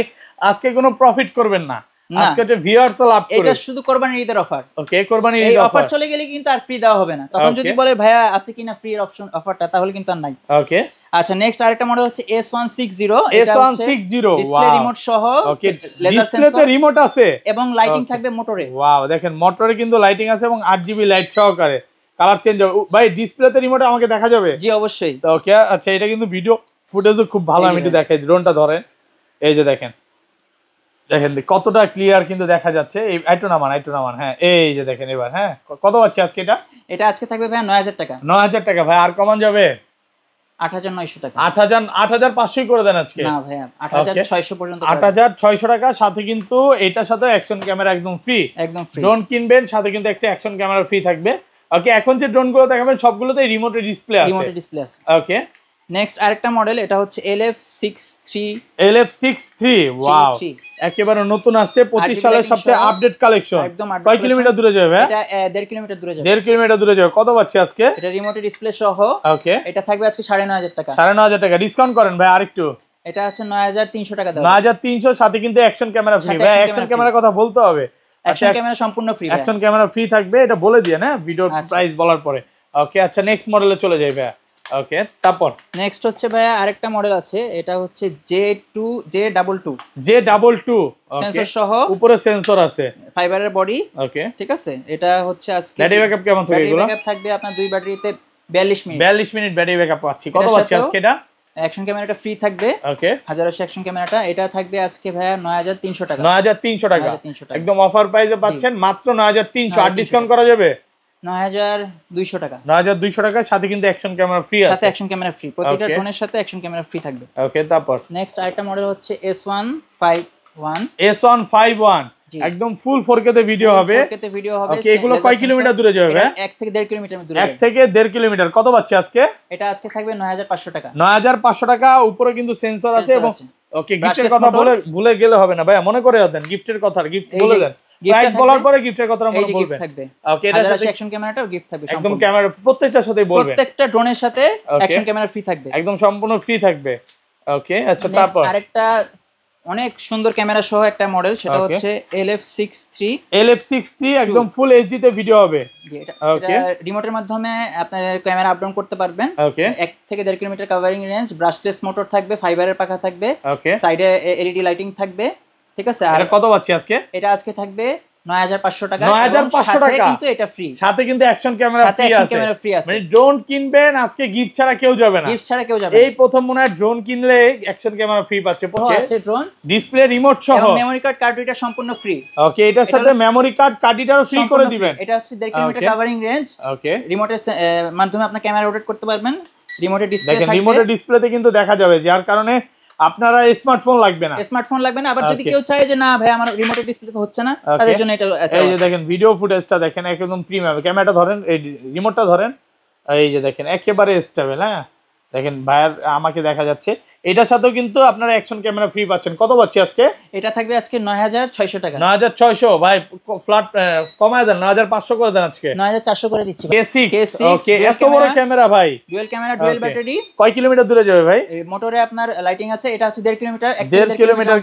Speaker 2: আজকে কোনো প্রফিট করবেন না, আজকে এটা ভিউয়ার্স লাভ করবে।
Speaker 1: এটা শুধু কোরবানির ঈদের অফার।
Speaker 2: ওকে, কোরবানির ঈদ
Speaker 1: এই অফার চলে গেলে কিন্তু আর ফ্রি দেওয়া হবে না। তখন যদি বলে ভাইয়া আছে কিনা ফ্রি অপশন অফারটা, তাহলে কিন্তু আর নাই।
Speaker 2: ওকে,
Speaker 1: আচ্ছা, নেক্সট আরেকটা মডেল হচ্ছে S160।
Speaker 2: S160
Speaker 1: ডিসপ্লে রিমোট সহ।
Speaker 2: ওকে, ডিসপ্লেতে রিমোট আছে
Speaker 1: এবং লাইটিং থাকবে মোটরে।
Speaker 2: ওয়াও, দেখেন মোটরে কিন্তু লাইটিং আছে এবং 8GB লাইট সহকারে কালার চেঞ্জ হবে ভাই। ডিসপ্লেতে রিমোটে আমাকে দেখা যাবে?
Speaker 1: জি, অবশ্যই।
Speaker 2: ওকে, আচ্ছা, এটা কিন্তু ভিডিও ফুটেজও খুব ভালো। আমি একটু দেখাই, ড্রোনটা ধরেন, এই যে দেখেন, দেখেন কতটা ক্লিয়ার কিন্তু দেখা যাচ্ছে। এই একটু নামান, হ্যাঁ, এই যে দেখেন এবার। হ্যাঁ, কত পাচ্ছি আজকে এটা?
Speaker 1: এটা আজকে থাকবে ভাই 9000 টাকা।
Speaker 2: 9000 টাকা ভাই, আর কমান যাবে?
Speaker 1: 8,900 টাকা।
Speaker 2: 8,500 করে দেন আজকে।
Speaker 1: না ভাইয়া 8,600 পর্যন্ত।
Speaker 2: 8,600 টাকা, সাথে কিন্তু এটার সাথে অ্যাকশন ক্যামেরা একদম ফ্রি। ড্রোন কিনবেন সাথে কিন্তু একটা অ্যাকশন ক্যামেরা ফ্রি থাকবে। ওকে, এখন যে ড্রোন গুলো দেখাবেন সবগুলোতে রিমোটের ডিসপ্লে আছে। ওকে,
Speaker 1: নেক্সট আরেকটা মডেল, এটা হচ্ছে LF63।
Speaker 2: ওয়াও, একেবারে নতুন আসছে 25 সালের সবচেয়ে আপডেট কালেকশন। কয় কিলোমিটার দূরে যাবে?
Speaker 1: এটা 1.5 কিলোমিটার দূরে যাবে।
Speaker 2: 1.5 কিলোমিটার দূরে যাবে। কত পাচ্ছি আজকে?
Speaker 1: এটা রিমোটের ডিসপ্লে সহ।
Speaker 2: ওকে,
Speaker 1: এটা থাকবে আজকে 9,500 টাকা।
Speaker 2: 9,500 টাকা ডিসকাউন্ট করেন ভাই আরেকটু।
Speaker 1: এটা আছে 9,300 টাকা দাও।
Speaker 2: 9,300, সাথে কিন্তু অ্যাকশন ক্যামেরা ফ্রি। ভাই অ্যাকশন ক্যামেরার কথা বলতে হবে।
Speaker 1: অ্যাকশন ক্যামেরা সম্পূর্ণ ফ্রি।
Speaker 2: অ্যাকশন ক্যামেরা ফ্রি থাকবে, এটা বলে দিয়ে না ভিডিওর প্রাইস বলার পরে। ওকে, আচ্ছা নেক্সট মডেলে চলে যাই ভাই। ওকে, তারপর
Speaker 1: নেক্সট হচ্ছে ভাইয়া আরেকটা মডেল আছে, এটা হচ্ছে J22। সেন্সর সহ,
Speaker 2: উপরে সেন্সর আছে,
Speaker 1: ফাইবারের বডি।
Speaker 2: ওকে,
Speaker 1: ঠিক আছে। এটা হচ্ছে আজকে
Speaker 2: ব্যাটারি ব্যাকআপ কেমন থাকবে? এগুলো
Speaker 1: ব্যাকআপ থাকবে আপনার দুই ব্যাটারিতে 42 মিনিট।
Speaker 2: 42 মিনিট ব্যাটারি ব্যাকআপ পাচ্ছি। কত পাচ্ছি আজকে এটা?
Speaker 1: অ্যাকশন ক্যামেরাটা ফ্রি থাকবে।
Speaker 2: ওকে,
Speaker 1: 1080 অ্যাকশন ক্যামেরাটা, এটা থাকবে আজকে ভাইয়া 9,300 টাকা।
Speaker 2: 9,300 টাকা একদম অফার প্রাইসে পাচ্ছেন মাত্র 9,300। আর ডিসকাউন্ট করা যাবে?
Speaker 1: 9,200 টাকা।
Speaker 2: 9,200 টাকার সাথে কিন্তু অ্যাকশন ক্যামেরা ফ্রি আছে।
Speaker 1: সাথে অ্যাকশন ক্যামেরা ফ্রি, প্রতিটা ড্রোনের সাথে অ্যাকশন ক্যামেরা ফ্রি থাকবে।
Speaker 2: ওকে, তারপর
Speaker 1: নেক্সট আরেকটা মডেল হচ্ছে S151।
Speaker 2: একদম ফুল 4K তে ভিডিও হবে।
Speaker 1: 4K তে ভিডিও হবে।
Speaker 2: ওকে, এগুলো কয় কিলোমিটার দূরে যাবে?
Speaker 1: 1 থেকে 1.5 কিলোমিটার দূরে।
Speaker 2: 1 থেকে 1.5 কিলোমিটার। কত পাচ্ছি আজকে?
Speaker 1: এটা আজকে থাকবে 9,500 টাকা।
Speaker 2: 9,500 টাকা। উপরে কিন্তু সেন্সর আছে এবং ওকে, গিফটের কথা ভুলে গেলে হবে না ভাই, মনে করে দেন গিফটের কথা। গিফট বলে দেন, প্রাইস বলার পরে গিফটের কথা মনে বলবেন। ওকে, এটার সাথে
Speaker 1: অ্যাকশন ক্যামেরাটাও গিফট থাকবে।
Speaker 2: একদম ক্যামেরা প্রত্যেকটার সাথেই বলবেন।
Speaker 1: প্রত্যেকটা ড্রোনের সাথে অ্যাকশন ক্যামেরা ফ্রি থাকবে,
Speaker 2: একদম সম্পূর্ণ ফ্রি থাকবে। ওকে, আচ্ছা তারপর
Speaker 1: আরেকটা অনেক সুন্দর ক্যামেরা সহ একটা মডেল, সেটা হচ্ছে
Speaker 2: LF63 একদম ফুল এইচডি তে ভিডিও হবে।
Speaker 1: এটা রিমোটের মাধ্যমে আপনি ক্যামেরা আপ ডাউন করতে পারবেন। 1 থেকে 1.5 kilometre covering range, brushless motor থাকবে, ফাইবারের পাখা থাকবে, সাইডে এলইডি লাইটিং থাকবে। ঠিক আছে। আর
Speaker 2: কত পাচ্ছি আজকে?
Speaker 1: এটা আজকে থাকবে 9,500 টাকা।
Speaker 2: 9,500 টাকা
Speaker 1: কিন্তু এটা ফ্রি,
Speaker 2: সাথে কিন্তু অ্যাকশন ক্যামেরা ফ্রি আছে। মানে ড্রোন কিনবেন আজকে গিফট ছাড়া কেউ যাবে না। এই প্রথম মনে হয় ড্রোন কিনলে অ্যাকশন ক্যামেরা ফ্রি পাচ্ছে।
Speaker 1: আছে ড্রোন,
Speaker 2: ডিসপ্লে, রিমোট সহ,
Speaker 1: এবং মেমরি কার্ড কার্ডটা সম্পূর্ণ ফ্রি।
Speaker 2: ওকে, এটার সাথে মেমরি কার্ড কার্ডটাও ফ্রি করে দিবেন।
Speaker 1: এটা হচ্ছে 1.5 কিলোমিটার কভারিং রেঞ্জ। ওকে, রিমোটের মাধ্যমে আপনি ক্যামেরা রোটেট করতে পারবেন। রিমোটের ডিসপ্লে থাকবে, দেখেন
Speaker 2: রিমোটের ডিসপ্লেতে কিন্তু দেখা যাবে, যার কারণে আপনারা স্মার্টফোন লাগবে না। আবার যদি কেউ চায় যে না ভাই আমার রিমোটের ডিসপ্লে তো হচ্ছে না, তাদের জন্য এটা। এই যে দেখেন ভিডিও ফুটেজটা দেখেন, একদম প্রিমিয়াম। ক্যামেরাটা ধরেন, এই রিমোটটা ধরেন, এই যে দেখেন একেবারে স্টেবল। হ্যাঁ, দেখেন ভাইয়ার আমাকে দেখা যাচ্ছে। এটার সাথেও কিন্তু আপনারা অ্যাকশন ক্যামেরা ফ্রি পাচ্ছেন। কত পাচ্ছি আজকে?
Speaker 1: এটা থাকবে আজকে 9,600 টাকা।
Speaker 2: 9,600 ভাই, ফ্ল্যাট কমায় দেন, 9,500 করে দেন আজকে।
Speaker 1: 9,400 করে দিচ্ছি।
Speaker 2: K6 ওকে, এত বড় ক্যামেরা ভাই,
Speaker 1: ডুয়াল ক্যামেরা, ডুয়াল ব্যাটারি।
Speaker 2: কয় কিলোমিটার দূরে যাবে ভাই?
Speaker 1: মোটরে আপনার লাইটিং আছে, এটা হচ্ছে 1.5 কিলোমিটার।
Speaker 2: 1.5 কিলোমিটার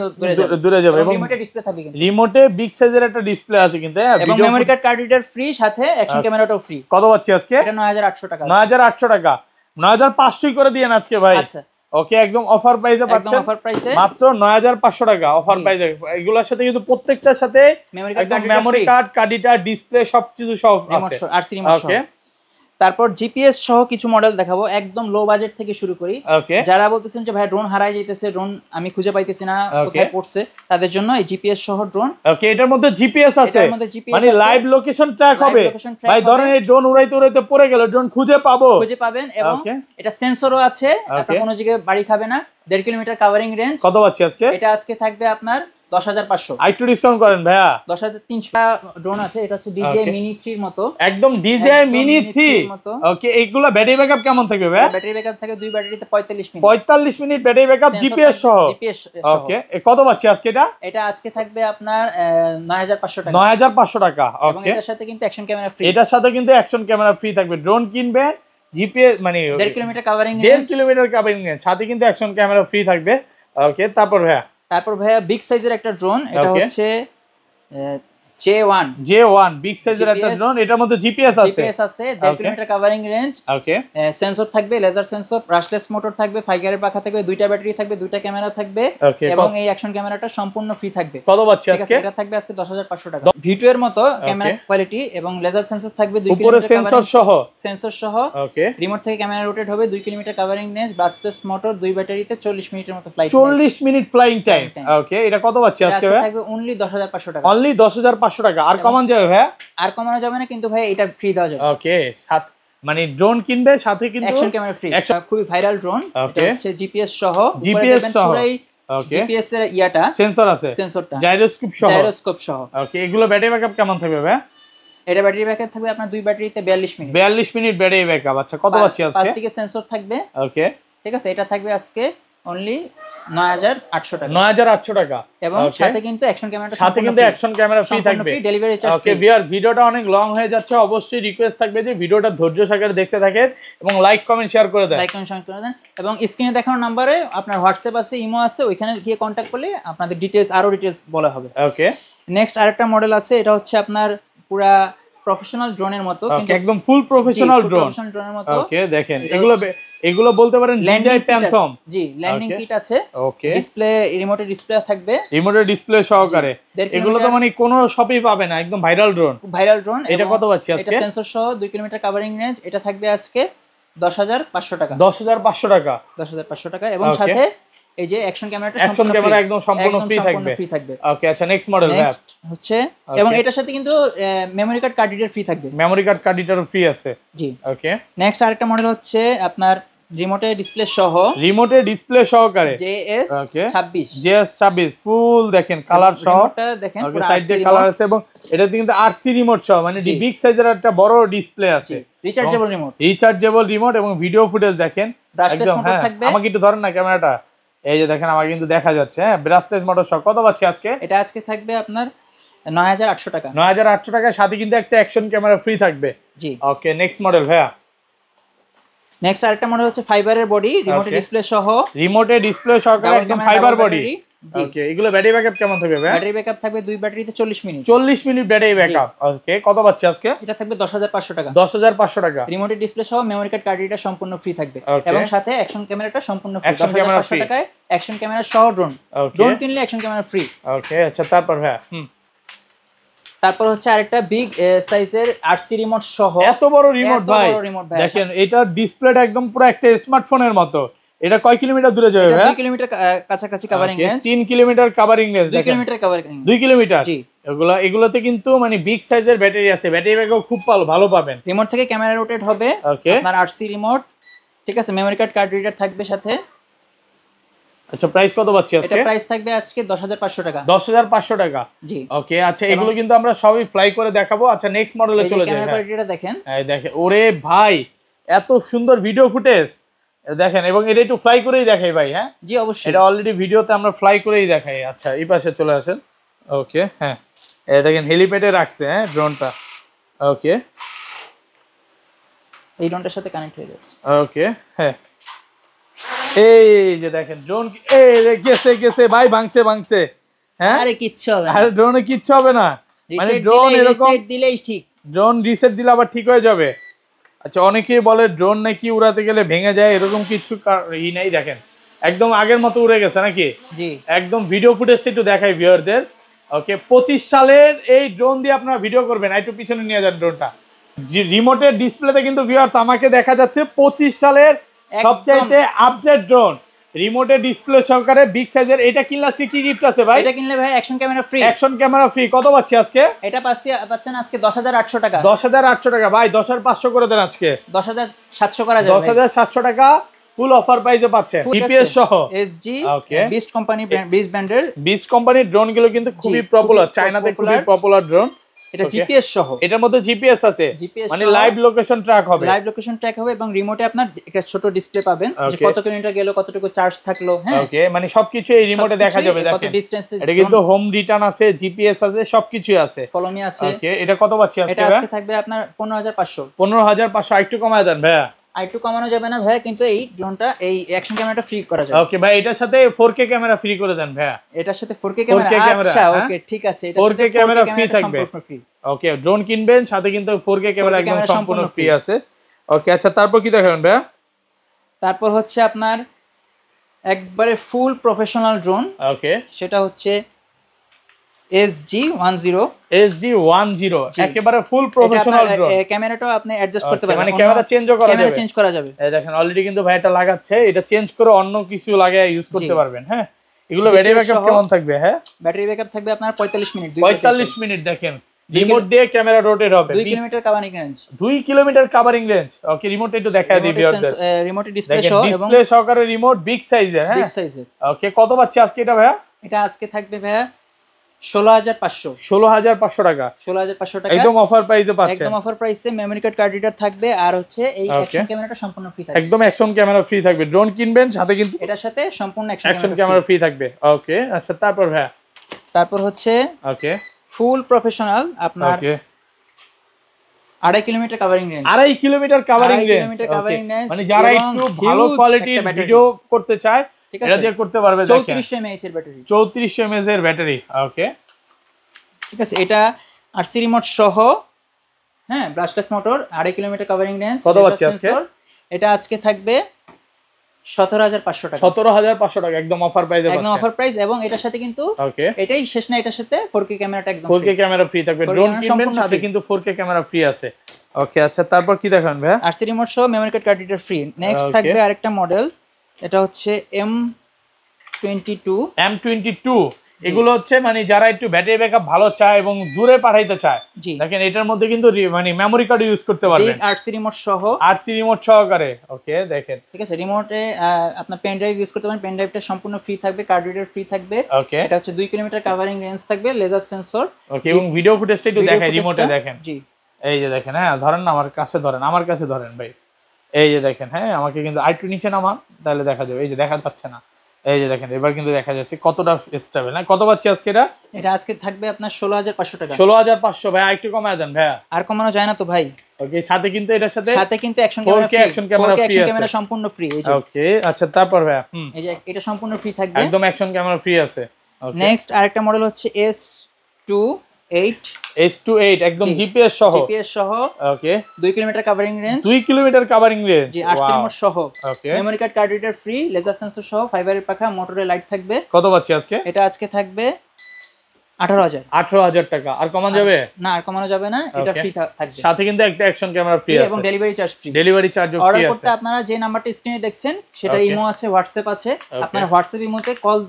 Speaker 2: দূরে যাবে এবং
Speaker 1: রিমোটে ডিসপ্লে থাকবে, কিন্তু
Speaker 2: রিমোটে বিগ সাইজের একটা ডিসপ্লে আছে কিন্তু। হ্যাঁ,
Speaker 1: এবং memory card card reader free, সাথে অ্যাকশন ক্যামেরাটাও ফ্রি।
Speaker 2: কত পাচ্ছি আজকে?
Speaker 1: এটা 9,800 টাকা।
Speaker 2: 9,800 টাকা। 9,500 করে দিয়েন আজকে ভাই।
Speaker 1: আচ্ছা,
Speaker 2: ওকে, একদম অফার প্রাইসে পাচ্ছেন, মাত্র 9,500 টাকা অফার প্রাইসে। এগুলোর সাথে কিন্তু প্রত্যেকটার সাথে একদম মেমরি কার্ড, কার্ডিটা, ডিসপ্লে সবকিছু সব আছে।
Speaker 1: ওকে, তারপর জিপিএস সহ কিছু মডেল দেখাবো, একদম লো বাজেট থেকে শুরু করি। যারা বলতেছেন যে ভাই ড্রোন হারায় যাইতেছে, ড্রোন আমি খুঁজে পাইতেছি না, কোথায় পড়ছে, তাদের জন্য এই জিপিএস সহ ড্রোন।
Speaker 2: ওকে, এটার মধ্যে জিপিএস আছে, মানে লাইভ লোকেশন ট্র্যাক হবে। ভাই ধরেন এই ড্রোন উড়াইতে পড়ে গেল, ড্রোন খুঁজে পাবেন। এবং এটা সেন্সরও আছে, আপনার কোনো জায়গায় বাড়ি খাবে না। 1.5 কিলোমিটার কভারিং রেঞ্জ। কত পাচ্ছি আজকে?
Speaker 1: এটা আজকে থাকবে আপনার 10,500।
Speaker 2: একটু ডিসকাউন্ট করেন ভাইয়া।
Speaker 1: 10,300 ড্রোন আছে। এটা হচ্ছে DJI Mini 3 এর মতো,
Speaker 2: একদম DJI Mini 3 ওকে, এইগুলা ব্যাটারি ব্যাকআপ কেমন থাকবে ভাই?
Speaker 1: ব্যাটারি ব্যাকআপ থাকে দুই ব্যাটারিতে 45 minute.
Speaker 2: 45 minute battery backup, GPS সহ। ওকে, কত পাচ্ছি আজকে এটা?
Speaker 1: এটা আজকে থাকবে আপনার 9,500 টাকা।
Speaker 2: 9,500 টাকা। ওকে,
Speaker 1: এটার সাথে কিন্তু অ্যাকশন ক্যামেরা ফ্রি।
Speaker 2: এটার সাথে কিন্তু অ্যাকশন ক্যামেরা ফ্রি থাকবে। ড্রোন কিনবেন, জিপিএস মানে
Speaker 1: 1.5 kilometre covering range,
Speaker 2: 1.5 kilometre covering range, সাথে কিন্তু অ্যাকশন ক্যামেরা ফ্রি থাকবে। ওকে, তারপর ভাইয়া
Speaker 1: বিগ সাইজের একটা ড্রোন, এটা হচ্ছে
Speaker 2: J1 বিগ সাইজের একটা ড্রোন। এটার মধ্যে জিপিএস আছে,
Speaker 1: 1.5 কিলোমিটার কভারিং রেঞ্জ। ওকে, সেন্সর থাকবে, লেজার সেন্সর, ব্রাশলেস মোটর থাকবে, ফাইবারের পাখা থাকবে, দুইটা ব্যাটারি থাকবে, দুইটা ক্যামেরা থাকবে, এবং এই অ্যাকশন ক্যামেরাটা সম্পূর্ণ ফ্রি থাকবে।
Speaker 2: কত পাচ্ছি আজকে?
Speaker 1: এটা থাকবে আজকে 10,500 টাকা। ভিডিও এর মতো ক্যামেরা কোয়ালিটি এবং লেজার সেন্সর থাকবে, 2
Speaker 2: উপরে সেন্সর সহ। ওকে,
Speaker 1: রিমোট থেকে ক্যামেরা রোটেট হবে, 2 kilometre covering range, brushless motor, দুই ব্যাটারিতে 40 মিনিটের মতো ফ্লাইট,
Speaker 2: 40 মিনিট ফ্লাইং টাইম। ওকে, এটা কত পাচ্ছি আজকে ভাই?
Speaker 1: থাকবে অনলি 10,500 টাকা।
Speaker 2: অনলি 10,500 টাকা। আর কমান যাবে ভাই?
Speaker 1: আর কমানো যাবে না, কিন্তু ভাই এটা ফ্রি দেওয়া যাবে।
Speaker 2: ওকে, মানে ড্রোন কিনবে সাথে কিন্তু
Speaker 1: অ্যাকশন ক্যামেরা ফ্রি, খুবই ভাইরাল ড্রোন। এটা হচ্ছে জিপিএস সহ, জিপিএস এর ইয়াটা
Speaker 2: সেন্সর আছে,
Speaker 1: সেন্সরটা
Speaker 2: জাইরোস্কোপ সহ। ওকে, এগুলো ব্যাটারি ব্যাকআপ কেমন থাকবে ভাই?
Speaker 1: এটা ব্যাটারি ব্যাকআপ থাকবে আপনার দুই ব্যাটারিতে
Speaker 2: 42 মিনিট ব্যাটারি ব্যাকআপ। আচ্ছা, কত পাচ্ছি আজকে?
Speaker 1: 5 দিকে সেন্সর থাকবে।
Speaker 2: ওকে,
Speaker 1: ঠিক আছে, এটা থাকবে আজকে অনলি 9800 টাকা।
Speaker 2: 9800 টাকা,
Speaker 1: এবং সাথে কিন্তু অ্যাকশন ক্যামেরা
Speaker 2: ফ্রি থাকবে,
Speaker 1: ডেলিভারি চার্জ।
Speaker 2: ওকে ভিউয়ার্স, ভিডিওটা অনেক লং হয়ে যাচ্ছে, অবশ্যই রিকোয়েস্ট থাকবে যে ভিডিওটা ধৈর্য সহকারে দেখতে থাকেন এবং লাইক কমেন্ট শেয়ার করে দেন।
Speaker 1: এবং স্ক্রিনে দেখানো নম্বরে আপনার হোয়াটসঅ্যাপ আছে, ইমো আছে, ওইখানে গিয়ে কন্টাক্ট করলে আপনাদের আরো ডিটেইলস বলা হবে।
Speaker 2: ওকে,
Speaker 1: নেক্সট আরেকটা মডেল আছে, এটা হচ্ছে আপনার পুরা প্রফেশনাল ড্রোনের মতো,
Speaker 2: কিন্তু একদম ফুল প্রফেশনাল ড্রোনের মতো। ওকে, দেখেন এগুলো বলতে পারেন ডিজাই প্যান্থম।
Speaker 1: জি, ল্যান্ডিং কিট আছে।
Speaker 2: ওকে,
Speaker 1: ডিসপ্লে, রিমোটের ডিসপ্লে থাকবে,
Speaker 2: রিমোটের ডিসপ্লে সহকারে। এগুলো তো মানে কোনো শপেই পাবে না, একদম ভাইরাল ড্রোন। এটা কত পাচ্ছি আজকে?
Speaker 1: এটা সেন্সর সহ 2 কিলোমিটার কভারিং রেঞ্জ। এটা থাকবে আজকে 10500 টাকা।
Speaker 2: 10500 টাকা,
Speaker 1: 10500 টাকা। এবং সাথে এই যে অ্যাকশন ক্যামেরা
Speaker 2: একদম সম্পূর্ণ ফ্রি থাকবে। ওকে, আচ্ছা নেক্সট মডেল
Speaker 1: হচ্ছে, এবং এটার সাথে কিন্তু মেমরি কার্ড রিডার ফ্রি থাকবে।
Speaker 2: মেমরি কার্ড রিডারও ফ্রি আছে।
Speaker 1: জি,
Speaker 2: ওকে।
Speaker 1: নেক্সট আরেকটা মডেল হচ্ছে আপনার রিমোটের ডিসপ্লে সহকারে
Speaker 2: JS26 ফুল দেখেন কালার সহ।
Speaker 1: দেখেন
Speaker 2: সাইড দিয়ে কালার আছে এবং এটাতে কিন্তু RC রিমোট সহ, মানে বিগ সাইজের একটা বড় ডিসপ্লে আছে, রিচার্জেবল রিমোট এবং ভিডিও ফুটেজ দেখেন একদম। হ্যাঁ, আমাকে একটু ধরেন না ক্যামেরাটা, এই যে দেখেন আমাকে কিন্তু দেখা যাচ্ছে। হ্যাঁ, ব্রাশলেস মোটর সহ। কত পাচ্ছি আজকে?
Speaker 1: এটা আজকে থাকবে আপনার 9800 টাকা।
Speaker 2: 9800 টাকার সাথে কিন্তু একটা অ্যাকশন ক্যামেরা ফ্রি থাকবে।
Speaker 1: জি,
Speaker 2: ওকে, নেক্সট মডেল ভাইয়া।
Speaker 1: নেক্সট আরেকটা মডেল হচ্ছে ফাইবারের বডি, রিমোটের
Speaker 2: ডিসপ্লে সহকারে একদম ফাইবার বডি। ওকে, এগুলো ব্যাটারি ব্যাকআপ কেমন থাকবে ভাই?
Speaker 1: ব্যাটারি ব্যাকআপ থাকবে দুই ব্যাটারিতে 40
Speaker 2: মিনিট ব্যাটারি ব্যাকআপ। ওকে, কত পাচ্ছি আজকে?
Speaker 1: এটা থাকবে 10500 টাকা।
Speaker 2: 10500 টাকা।
Speaker 1: রিমোটের ডিসপ্লে সহ মেমরি কার্ড রিডার সম্পূর্ণ ফ্রি থাকবে, এবং সাথে অ্যাকশন ক্যামেরাটা সম্পূর্ণ ফ্রি। 10500 টাকায় অ্যাকশন ক্যামেরা সহ ড্রোন কিনলে অ্যাকশন ক্যামেরা ফ্রি।
Speaker 2: ওকে, আচ্ছা তারপর ভাই
Speaker 1: তারপর হচ্ছে আরেকটা বিগ সাইজের RC রিমোট সহ।
Speaker 2: এত বড় রিমোট ভাই, দেখেন এটা ডিসপ্লেটা একদম পুরো একটা স্মার্টফোনের মতো। এটা কয় কিলোমিটার দূরে যাবে ভাই?
Speaker 1: 2 কিলোমিটার কাছাকাছি covering range.
Speaker 2: 3 kilometre covering range.
Speaker 1: 2 kilometre covering.
Speaker 2: 2 kilometre.
Speaker 1: জি,
Speaker 2: এগুলোতে কিন্তু মানে বিগ সাইজের ব্যাটারি আছে, ব্যাটারি ব্যাকআপ খুব ভালো পাবেন।
Speaker 1: রিমোট থেকে ক্যামেরা রোটেট হবে। আপনার RC রিমোট, ঠিক আছে, মেমরি কার্ড রিডার থাকবে সাথে।
Speaker 2: আচ্ছা, প্রাইস কত পাচ্ছি আজকে?
Speaker 1: এটা প্রাইস থাকবে আজকে 10500 টাকা।
Speaker 2: 10500 টাকা।
Speaker 1: জি,
Speaker 2: ওকে, আচ্ছা এগুলো কিন্তু আমরা সবই ফ্লাই করে দেখাবো। আচ্ছা নেক্সট মডেলে চলে যাই।
Speaker 1: ক্যামেরা কোয়ালিটিটা দেখেন,
Speaker 2: এই দেখেন, ওরে ভাই এত সুন্দর ভিডিও ফুটেজ দেখেন, এবং এটা একটু ফ্লাই করেই দেখাই ভাই। হ্যাঁ
Speaker 1: জি অবশ্যই,
Speaker 2: এটা অলরেডি ভিডিওতে আমরা ফ্লাই করেই দেখাই। আচ্ছা এই পাশে চলে আসেন। ওকে, হ্যাঁ এই দেখেন হেলিপ্যাডে রাখছে হ্যাঁ ড্রোনটা। ওকে,
Speaker 1: এই ড্রোনটার সাথে কানেক্ট হয়ে যাচ্ছে।
Speaker 2: ওকে, হ্যাঁ এই যে দেখেন ড্রোন, এই গেছে ভাই, ভাঙছে। হ্যাঁ,
Speaker 1: আরে কিচ্ছু হবে না,
Speaker 2: আরে ড্রোনে কিচ্ছু হবে না, মানে ড্রোন এরকম
Speaker 1: রিসেট দিলেই ঠিক।
Speaker 2: ড্রোন রিসেট দিলে আবার ঠিক হয়ে যাবে। আচ্ছা, অনেকেই বলে ড্রোন নাকি উড়াতে গেলে ভেঙে যায়, এরকম কিছু নাই। দেখেন একদম আগের মতো উড়ে গেছে নাকি?
Speaker 1: জি,
Speaker 2: একদম ভিডিও ফুটেজটা একটু দেখাই ভিউয়ারদের। ওকে, 25 সালের এই ড্রোন দিয়ে আপনারা ভিডিও করবেন। একটু পিছনে নিয়ে যান ড্রোনটা। রিমোটের ডিসপ্লেতে কিন্তু ভিউয়ার্স আমাকে দেখা যাচ্ছে 25 সালের সবচাইতে আপডেট ড্রোন, রিমোটের ডিসপ্লে সহকারে বিগ সাইজের। এটা কিনলে আজকে কি গিফট আছে ভাই?
Speaker 1: এটা কিনলে ভাই অ্যাকশন ক্যামেরা ফ্রি। কত
Speaker 2: পাচ্ছি আজকে?
Speaker 1: এটা পাচ্ছেন আজকে 10800 টাকা।
Speaker 2: 10800 টাকা ভাই, 10500 করে দেন আজকে।
Speaker 1: 10700 করা যাবে।
Speaker 2: 10700 টাকা ফুল অফার প্রাইসে পাচ্ছেন, জিপিএস সহ।
Speaker 1: SG বিস্ট কোম্পানির
Speaker 2: ড্রোন গুলো কিন্তু খুবই পপুলার, চায়নাতে খুবই পপুলার ড্রোন।
Speaker 1: এটা জিপিএস সহ,
Speaker 2: এটার মধ্যে জিপিএস আছে, মানে লাইভ লোকেশন ট্র্যাক হবে, এবং রিমোটে আপনার একটা ছোট ডিসপ্লে পাবেন যে কত কিলোমিটার গেল, কতটুকু চার্জ থাকলো। হ্যাঁ, ওকে, মানে সবকিছু এই রিমোটে দেখা যাবে। দেখেন এটা কিন্তু হোম রিটার্ন আছে, জিপিএস আছে, সবকিছু আছে,
Speaker 1: ফলো মি আছে।
Speaker 2: ওকে, এটা কত পাচ্ছি আজকে?
Speaker 1: এটা আজকে থাকবে আপনার 15500।
Speaker 2: 15500 একটু কমায় দেন ভাইয়া।
Speaker 1: একটু কমানো যাবে না ভাই, কিন্তু এই ড্রোনটা, এই অ্যাকশন ক্যামেরাটা ফ্রি করা যাবে।
Speaker 2: ওকে ভাই, এটার সাথে 4K ক্যামেরা ফ্রি করে দেন ভাইয়া।
Speaker 1: এটার সাথে 4K ক্যামেরা, আচ্ছা ওকে ঠিক আছে,
Speaker 2: এটার সাথে 4K ক্যামেরা ফ্রি থাকবে। ওকে, ড্রোন কিনবেন সাথে কিন্তু 4K ক্যামেরা একদম সম্পূর্ণ ফ্রি আছে। ওকে, আচ্ছা তারপর কি দেখাবেন ভাইয়া?
Speaker 1: তারপর হচ্ছে আপনার একবারে ফুল প্রফেশনাল ড্রোন।
Speaker 2: ওকে,
Speaker 1: সেটা হচ্ছে SG10
Speaker 2: একেবারে ফুল প্রফেশনাল ড্রোন।
Speaker 1: ক্যামেরাটাও আপনি অ্যাডজাস্ট করতে পারবেন,
Speaker 2: মানে ক্যামেরা চেঞ্জও করা যাবে।
Speaker 1: এই
Speaker 2: দেখেন অলরেডি কিন্তু ভাই এটা লাগাচ্ছে, এটা চেঞ্জ করে অন্য কিছু লাগিয়ে ইউজ করতে পারবেন। হ্যাঁ, এগুলো ব্যাটারি ব্যাকআপ কেমন থাকবে? হ্যাঁ,
Speaker 1: ব্যাটারি ব্যাকআপ থাকবে আপনার 45 মিনিট।
Speaker 2: 45 মিনিট দেখেন রিমোট দিয়ে ক্যামেরা রোটেট হবে
Speaker 1: 2 kilometre covering range
Speaker 2: 2 kilometre covering range okay রিমোটটা একটু দেখায় দিই ভিউয়ারদের
Speaker 1: রিমোট ডিসপ্লে সহ এবং
Speaker 2: ডিসপ্লে সহকারে রিমোট বিগ সাইজের হ্যাঁ
Speaker 1: বিগ সাইজের
Speaker 2: ওকে কত পাচ্ছি আজকে এটা ভাইয়া
Speaker 1: এটা আজকে থাকবে ভাইয়া 16500
Speaker 2: টাকা
Speaker 1: 16500 টাকা
Speaker 2: একদম অফার প্রাইসে পাচ্ছেন
Speaker 1: একদম অফার প্রাইসে মেমরি কার্ড কার্ড রিডার থাকবে আর হচ্ছে এই অ্যাকশন ক্যামেরাটা সম্পূর্ণ ফ্রি থাকবে
Speaker 2: একদম অ্যাকশন ক্যামেরা ফ্রি থাকবে ড্রোন কিনবেন সাথে কিন্তু
Speaker 1: এটার সাথে সম্পূর্ণ
Speaker 2: অ্যাকশন ক্যামেরা ফ্রি থাকবে ওকে আচ্ছা তারপর ভাইয়া
Speaker 1: তারপর হচ্ছে
Speaker 2: ওকে
Speaker 1: ফুল প্রফেশনাল আপনার
Speaker 2: ওকে
Speaker 1: 2.5 kilometre covering range
Speaker 2: 2.5 kilometre covering range মানে যারা একটু ভালো কোয়ালিটির ভিডিও করতে চায় এটা দিয়ে করতে পারবে দেখেন
Speaker 1: 3400 mAh এর ব্যাটারি
Speaker 2: 3400 mAh এর ব্যাটারি ওকে
Speaker 1: ঠিক আছে এটা আরসি রিমোট সহ হ্যাঁ brushless motor 2.5 kilometre covering range
Speaker 2: কত পাচ্ছি আজকে
Speaker 1: এটা আজকে থাকবে 17500 টাকা
Speaker 2: 17500 টাকা একদম অফার প্রাইসে
Speaker 1: একদম অফার প্রাইস এবং এটার সাথে কিন্তু
Speaker 2: ওকে
Speaker 1: এটাই শেষ না এটার সাথে 4K ক্যামেরাটা একদম
Speaker 2: 4K ক্যামেরা ফ্রি থাকবে ড্রোন কিনবেন সাথে কিন্তু 4K ক্যামেরা ফ্রি আছে ওকে আচ্ছা তারপর কি দেখান ভাই
Speaker 1: আরসি রিমোট সহ memory card card reader free next থাকবে আরেকটা মডেল এটা হচ্ছে M22
Speaker 2: এগুলো হচ্ছে মানে যারা একটু ব্যাটারি ব্যাকআপ ভালো চায় এবং দূরে পাঠাইতে চায় দেখেন এটার মধ্যে কিন্তু মানে মেমরি কার্ড ইউজ করতে পারবেন
Speaker 1: আরসি রিমোট সহ
Speaker 2: আরসি রিমোট সহকারে ওকে দেখেন
Speaker 1: ঠিক আছে রিমোটে আপনার পেন ড্রাইভ ইউজ করতে পারেন পেন ড্রাইভটা সম্পূর্ণ ফ্রি থাকবে কার্ড রিডার ফ্রি থাকবে
Speaker 2: ওকে
Speaker 1: এটা হচ্ছে 2 কিলোমিটার কভারিং রেঞ্জ থাকবে লেজার সেন্সর
Speaker 2: ওকে এবং ভিডিও ফুটেজটা একটু দেখাই রিমোটে দেখেন
Speaker 1: জি
Speaker 2: এই যে দেখেন হ্যাঁ ধরেন না আমার কাছে ধরেন ভাই এই যে দেখেন হ্যাঁ আমাকে কিন্তু আইটু নিচে নামান তাহলে দেখা যাবে এই যে দেখা যাচ্ছে না এই যে দেখেন এবার কিন্তু দেখা যাচ্ছে কতটা স্টেবল না কত পাচ্ছি আজকে
Speaker 1: এটা আজকে থাকবে আপনার 16500 টাকা
Speaker 2: 16500 ভাই একটু কমায় দেন ভাই
Speaker 1: আর কমানো যায় না তো ভাই
Speaker 2: ওকে সাথে কিন্তু এটার সাথে
Speaker 1: কিন্তু action camera free
Speaker 2: action camera
Speaker 1: সম্পূর্ণ ফ্রি এই যে
Speaker 2: ওকে আচ্ছা তারপর ভাই
Speaker 1: এই যে এটা সম্পূর্ণ ফ্রি থাকবে
Speaker 2: একদম অ্যাকশন ক্যামেরা ফ্রি আছে ওকে
Speaker 1: নেক্সট আরেকটা মডেল হচ্ছে S28
Speaker 2: একদম জিপিএস সহ okay
Speaker 1: 2 kilometre covering range
Speaker 2: 2 kilometre covering range
Speaker 1: জি আরসি রিমোট সহ
Speaker 2: okay
Speaker 1: memory card card reader free laser sensor সহ ফাইবারের পাখা মোটরের লাইট থাকবে
Speaker 2: কত পাচ্ছি আজকে
Speaker 1: এটা আজকে থাকবে 18000
Speaker 2: টাকা আর কমান যাবে
Speaker 1: না আর কমানো যাবে না এটা ফ্রি থাকবে
Speaker 2: সাথে কিন্তু একটা অ্যাকশন ক্যামেরা ফ্রি আছে
Speaker 1: এবং ডেলিভারি চার্জ ফ্রি
Speaker 2: ডেলিভারি চার্জও ফ্রি আছে
Speaker 1: অর্ডার করতে আপনারা যে নাম্বারটা স্ক্রিনে দেখছেন সেটা ইমো আছে হোয়াটসঅ্যাপ আছে আপনারা হোয়াটসঅ্যাপ ইমোতে কল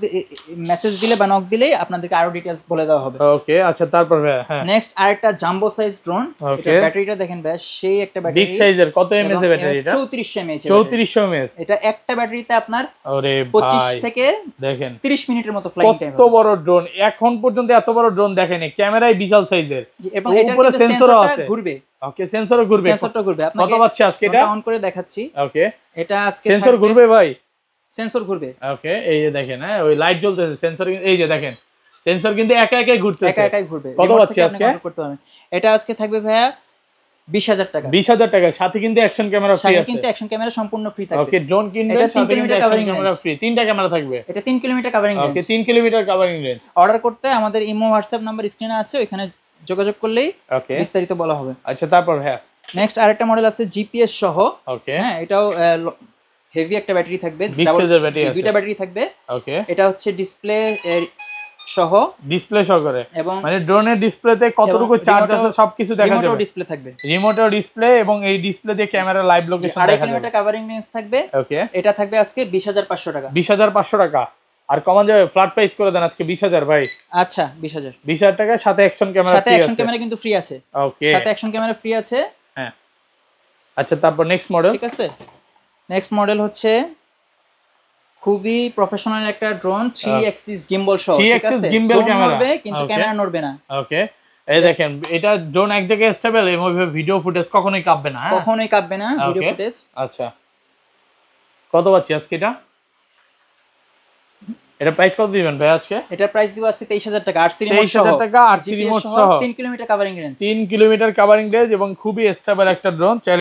Speaker 1: মেসেজ দিলে বা নক দিলেই আপনাদেরকে আরো ডিটেইলস বলে দেওয়া হবে
Speaker 2: ওকে আচ্ছা তারপর ভাই হ্যাঁ
Speaker 1: নেক্সট আরেকটা জাম্বো সাইজ ড্রোন এটা ব্যাটারিটা দেখেন ভাই সেই একটা ব্যাটারি
Speaker 2: বিগ সাইজের কত এমএএইচ এর ব্যাটারি এটা 3400 mAh
Speaker 1: এটা একটা ব্যাটারিতে আপনার
Speaker 2: আরে
Speaker 1: 25 থেকে
Speaker 2: দেখেন
Speaker 1: 30 মিনিটের মতো ফ্লাইং টাইম
Speaker 2: কত বড় ড্রোন এখন পর্যন্ত এত বড় ড্রোন দেখেনি ক্যামেরাই বিশাল সাইজের
Speaker 1: এবং উপরে
Speaker 2: সেন্সরও আছে
Speaker 1: ঘুরবে
Speaker 2: ওকে সেন্সরও ঘুরবে
Speaker 1: সেন্সরটা ঘুরবে
Speaker 2: কত পাচ্ছি আজকে এটা
Speaker 1: অন করে দেখাচ্ছি
Speaker 2: ওকে
Speaker 1: এটা আজকে
Speaker 2: সেন্সর ঘুরবে ভাই
Speaker 1: সেন্সর ঘুরবে
Speaker 2: ওকে এই যে দেখেন হ্যাঁ ওই লাইট জ্বলতেছে সেন্সর এই যে দেখেন সেন্সর কিন্তু একা একাই ঘুরতেছে
Speaker 1: একাই ঘুরবে
Speaker 2: কত পাচ্ছি আজকে
Speaker 1: এটা আজকে থাকবে ভাইয়া 20000 টাকা
Speaker 2: 20000 টাকা সাথে কিন্তু অ্যাকশন ক্যামেরা ফ্রি আছে
Speaker 1: কিন্তু অ্যাকশন ক্যামেরা সম্পূর্ণ ফ্রি থাকবে
Speaker 2: ওকে ড্রোন কিনবেন সাথে কিন্তু অ্যাকশন ক্যামেরা ফ্রি তিনটা ক্যামেরা থাকবে
Speaker 1: এটা 3 কিলোমিটার কভারিং রেঞ্জ
Speaker 2: ওকে 3 কিলোমিটার কভারিং রেঞ্জ
Speaker 1: অর্ডার করতে আমাদের ইমো হোয়াটসঅ্যাপ নাম্বার স্ক্রিনে আছে ওখানে যোগাযোগ করলেই
Speaker 2: ওকে
Speaker 1: বিস্তারিত বলা হবে
Speaker 2: আচ্ছা তারপর হ্যাঁ
Speaker 1: নেক্সট আরেকটা মডেল আছে জিপিএস সহ
Speaker 2: ওকে
Speaker 1: হ্যাঁ এটাও হেভি একটা ব্যাটারি থাকবে
Speaker 2: বিগ সাইজের ব্যাটারি আছে
Speaker 1: দুইটা ব্যাটারি থাকবে
Speaker 2: ওকে
Speaker 1: এটা হচ্ছে ডিসপ্লে সহ
Speaker 2: ডিসপ্লে সহ করে
Speaker 1: এবং
Speaker 2: মানে ড্রোনের ডিসপ্লেতে কতটুকু চার্জ আছে সবকিছু দেখা যাবে
Speaker 1: রিমোটও ডিসপ্লে থাকবে
Speaker 2: রিমোটও ডিসপ্লে এবং এই ডিসপ্লে দিয়ে ক্যামেরা লাইভ লোকেশন দেখা যাবে
Speaker 1: 2.5 কিলোমিটার কভারিং রেঞ্জ থাকবে
Speaker 2: ওকে
Speaker 1: এটা থাকবে আজকে 20500 টাকা
Speaker 2: 20500 টাকা আর কমান যাবে ফ্ল্যাট প্রাইস করে দেন আজকে 20000 ভাই
Speaker 1: আচ্ছা 20000
Speaker 2: 20000 টাকা সাথে অ্যাকশন ক্যামেরা ফ্রি আছে
Speaker 1: সাথে অ্যাকশন ক্যামেরা কিন্তু ফ্রি আছে
Speaker 2: ওকে
Speaker 1: সাথে অ্যাকশন ক্যামেরা ফ্রি আছে
Speaker 2: হ্যাঁ আচ্ছা তারপর নেক্সট মডেল
Speaker 1: ঠিক আছে নেক্সট মডেল হচ্ছে খুবই প্রফেশনাল একটা ড্রোন 3 অ্যাক্সিস গিম্বল সহ
Speaker 2: 3 অ্যাক্সিস গিম্বল ক্যামেরা
Speaker 1: কিন্তু ক্যামেরা নড়বে না
Speaker 2: ওকে এই দেখেন এটা ড্রোন এক জায়গায় স্টেবল এবং ভিডিও ফুটেজ কখনোই কাঁপবে না
Speaker 1: কখনোই কাঁপবে না ভিডিও ফুটেজ
Speaker 2: আচ্ছা কত পাচ্ছি আজকে এটা প্রাইস কত দিবেন ভাই আজকে
Speaker 1: এটা প্রাইস দিব আজকে 23000 টাকা আরসি রিমোট সহ
Speaker 2: 23000 টাকা আরসি রিমোট সহ
Speaker 1: 3 kilometre covering range
Speaker 2: 3 kilometre covering range এবং খুবই স্টেবল একটা ড্রোন